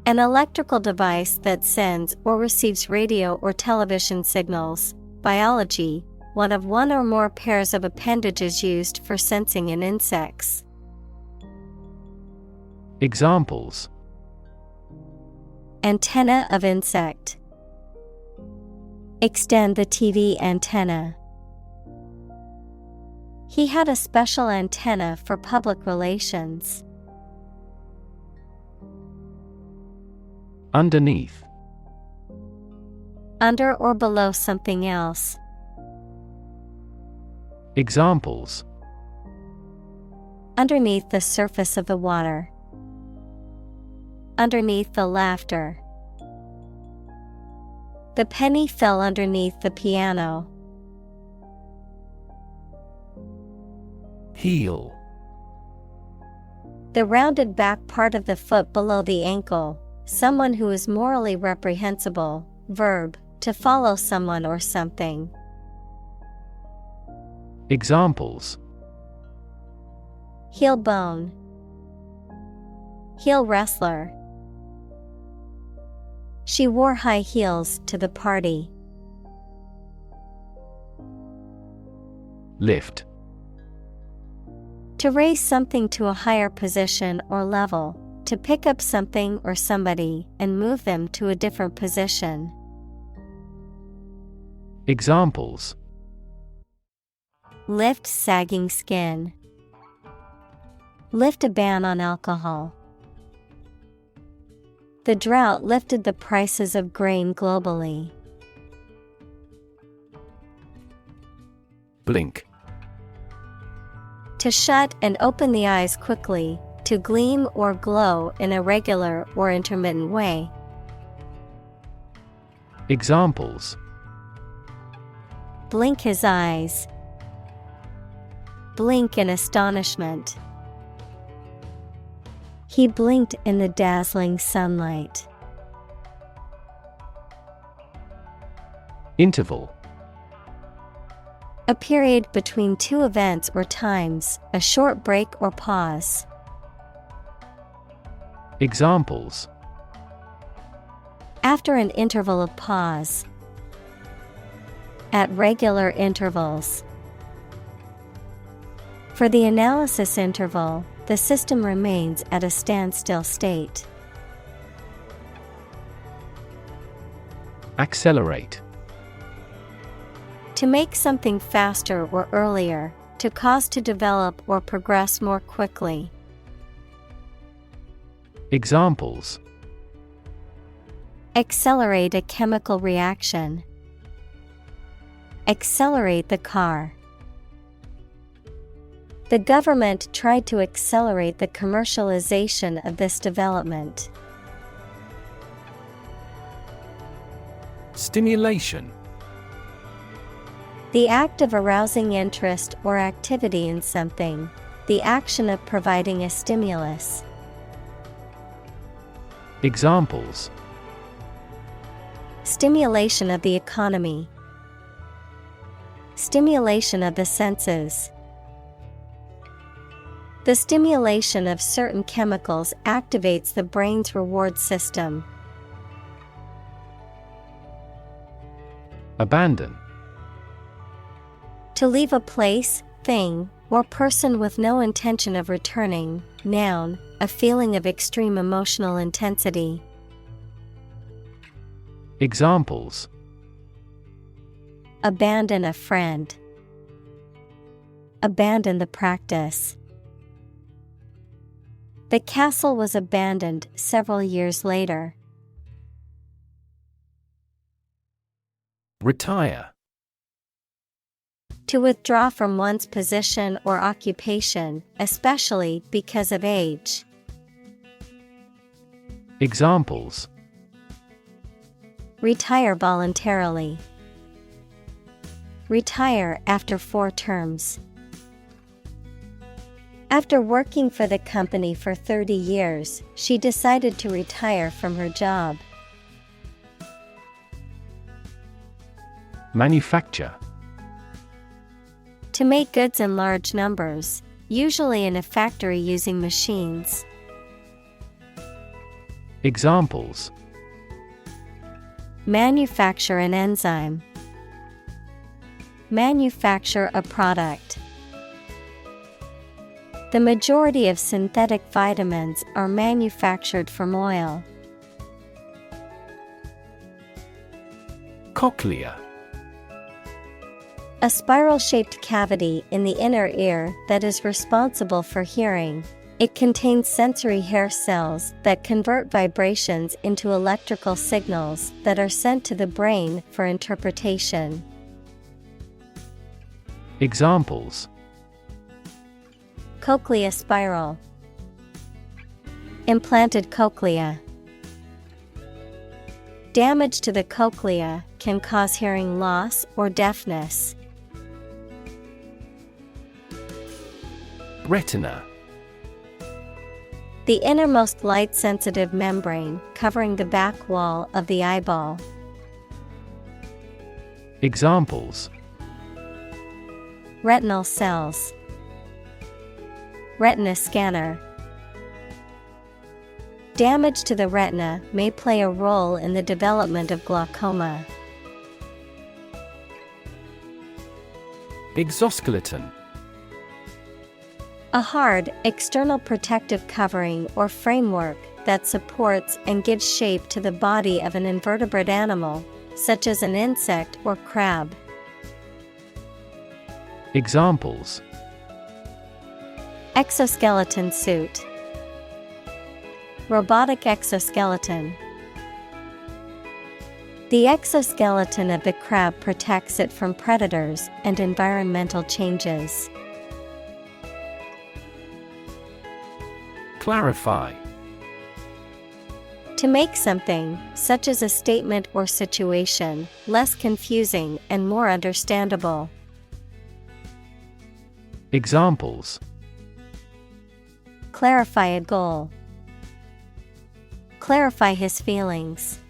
An electrical device that sends or receives radio or television signals. Biology, one or more pairs of appendages used for sensing in insects.
Examples:
antenna of insect. Extend the TV antenna. He had a special antenna for public relations.
Underneath.
Under or below something else.
Examples:
underneath the surface of the water. Underneath the laughter. The penny fell underneath the piano.
Heel.
The rounded back part of the foot below the ankle. Someone who is morally reprehensible. Verb, to follow someone or something.
Examples:
heel bone. Heel wrestler. She wore high heels to the party.
Lift.
To raise something to a higher position or level, to pick up something or somebody and move them to a different position.
Examples:
lift sagging skin. Lift a ban on alcohol. The drought lifted the prices of grain globally.
Blink.
To shut and open the eyes quickly, to gleam or glow in a regular or intermittent way.
Examples:
blink his eyes. Blink in astonishment. He blinked in the dazzling sunlight.
Interval.
A period between two events or times, a short break or pause.
Examples.
After an interval of pause. At regular intervals. For the analysis interval, the system remains at a standstill state.
Accelerate.
To make something faster or earlier, to cause to develop or progress more quickly.
Examples.
Accelerate a chemical reaction. Accelerate the car. The government tried to accelerate the commercialization of this development.
Stimulation.
The act of arousing interest or activity in something, the action of providing a stimulus.
Examples.
Stimulation of the economy. Stimulation of the senses. The stimulation of certain chemicals activates the brain's reward system.
Abandon.
To leave a place, thing, or person with no intention of returning. Noun, a feeling of extreme emotional intensity.
Examples.
Abandon a friend. Abandon the practice. The castle was abandoned several years later.
Retire.
To withdraw from one's position or occupation, especially because of age.
Examples.
Retire voluntarily. Retire after 4 terms. After working for the company for 30 years, she decided to retire from her job.
Manufacture.
To make goods in large numbers, usually in a factory using machines.
Examples.
Manufacture an enzyme. Manufacture a product. The majority of synthetic vitamins are manufactured from oil.
Cochlea.
A spiral-shaped cavity in the inner ear that is responsible for hearing. It contains sensory hair cells that convert vibrations into electrical signals that are sent to the brain for interpretation.
Examples.
Cochlea spiral. Implanted cochlea. Damage to the cochlea can cause hearing loss or deafness.
Retina.
The innermost light-sensitive membrane covering the back wall of the eyeball.
Examples.
Retinal cells. Retina scanner. Damage to the retina may play a role in the development of glaucoma.
Exoskeleton.
A hard, external protective covering or framework that supports and gives shape to the body of an invertebrate animal, such as an insect or crab.
Examples.
Exoskeleton suit. Robotic exoskeleton. The exoskeleton of the crab protects it from predators and environmental changes.
Clarify.
To make something, such as a statement or situation, less confusing and more understandable.
Examples.
Clarify a goal. Clarify his feelings.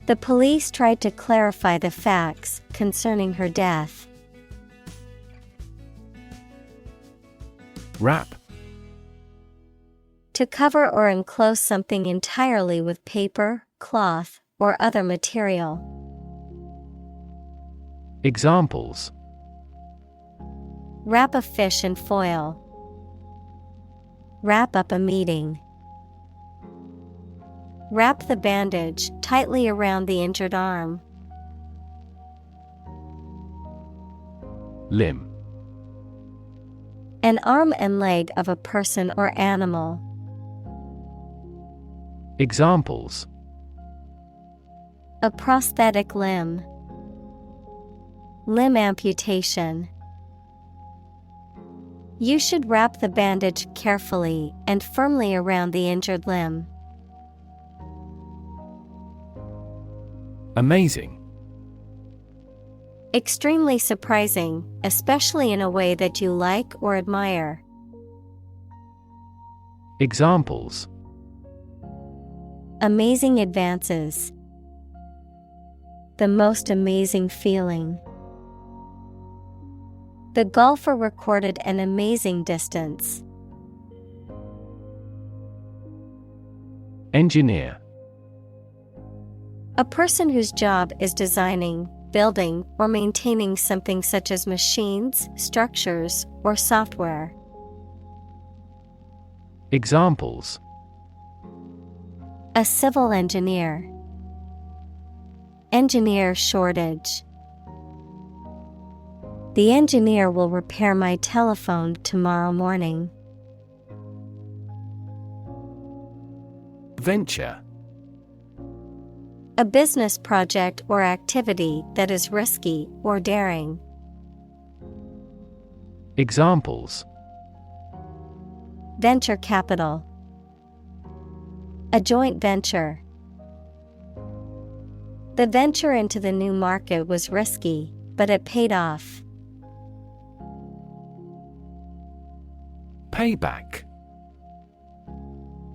The police tried to clarify the facts concerning her death.
Wrap.
To cover or enclose something entirely with paper, cloth, or other material.
Examples:
Wrap a fish in foil. Wrap up a meeting. Wrap the bandage tightly around the injured arm.
Limb.
An arm and leg of a person or animal.
Examples:
A prosthetic limb. Limb amputation. You should wrap the bandage carefully and firmly around the injured limb.
Amazing.
Extremely surprising, especially in a way that you like or admire.
Examples:
Amazing advances. The most amazing feeling. The golfer recorded an amazing distance.
Engineer.
A person whose job is designing, building, or maintaining something such as machines, structures, or software.
Examples:
A civil engineer. Engineer shortage. The engineer will repair my telephone tomorrow morning.
Venture.
A business project or activity that is risky or daring.
Examples:
Venture capital. A joint venture. The venture into the new market was risky, but it paid off.
Payback.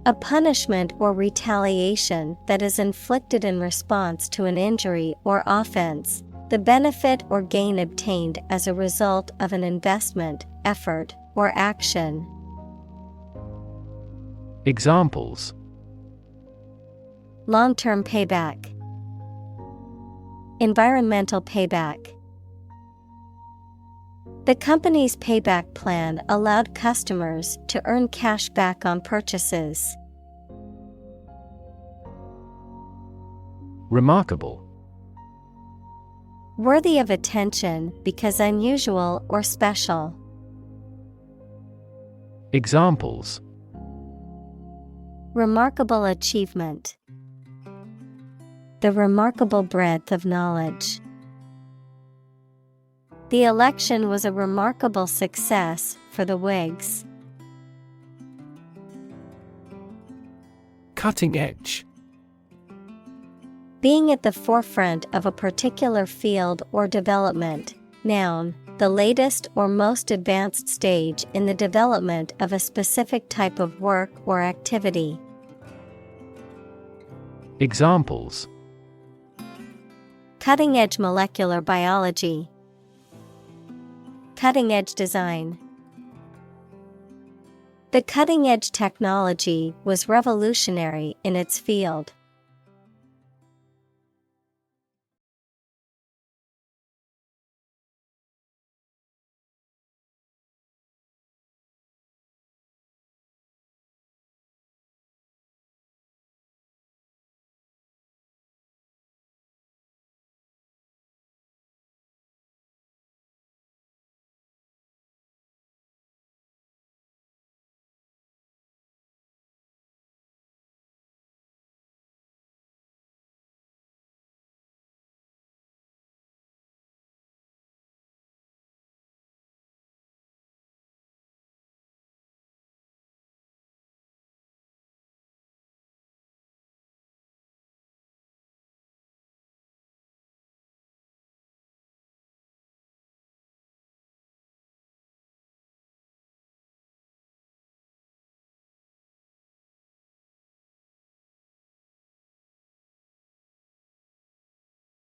A punishment or retaliation that is inflicted in response to an injury or offense, the benefit or gain obtained as a result of an investment, effort, or action.
Examples:
Long-term payback. Environmental payback. The company's payback plan allowed customers to earn cash back on purchases.
Remarkable.
Worthy of attention because unusual or special.
Examples:
Remarkable achievement. The remarkable breadth of knowledge. The election was a remarkable success for the Whigs.
Cutting edge.
Being at the forefront of a particular field or development. Noun, the latest or most advanced stage in the development of a specific type of work or activity.
Examples:
Cutting-edge molecular biology. Cutting-edge design. The cutting-edge technology was revolutionary in its field.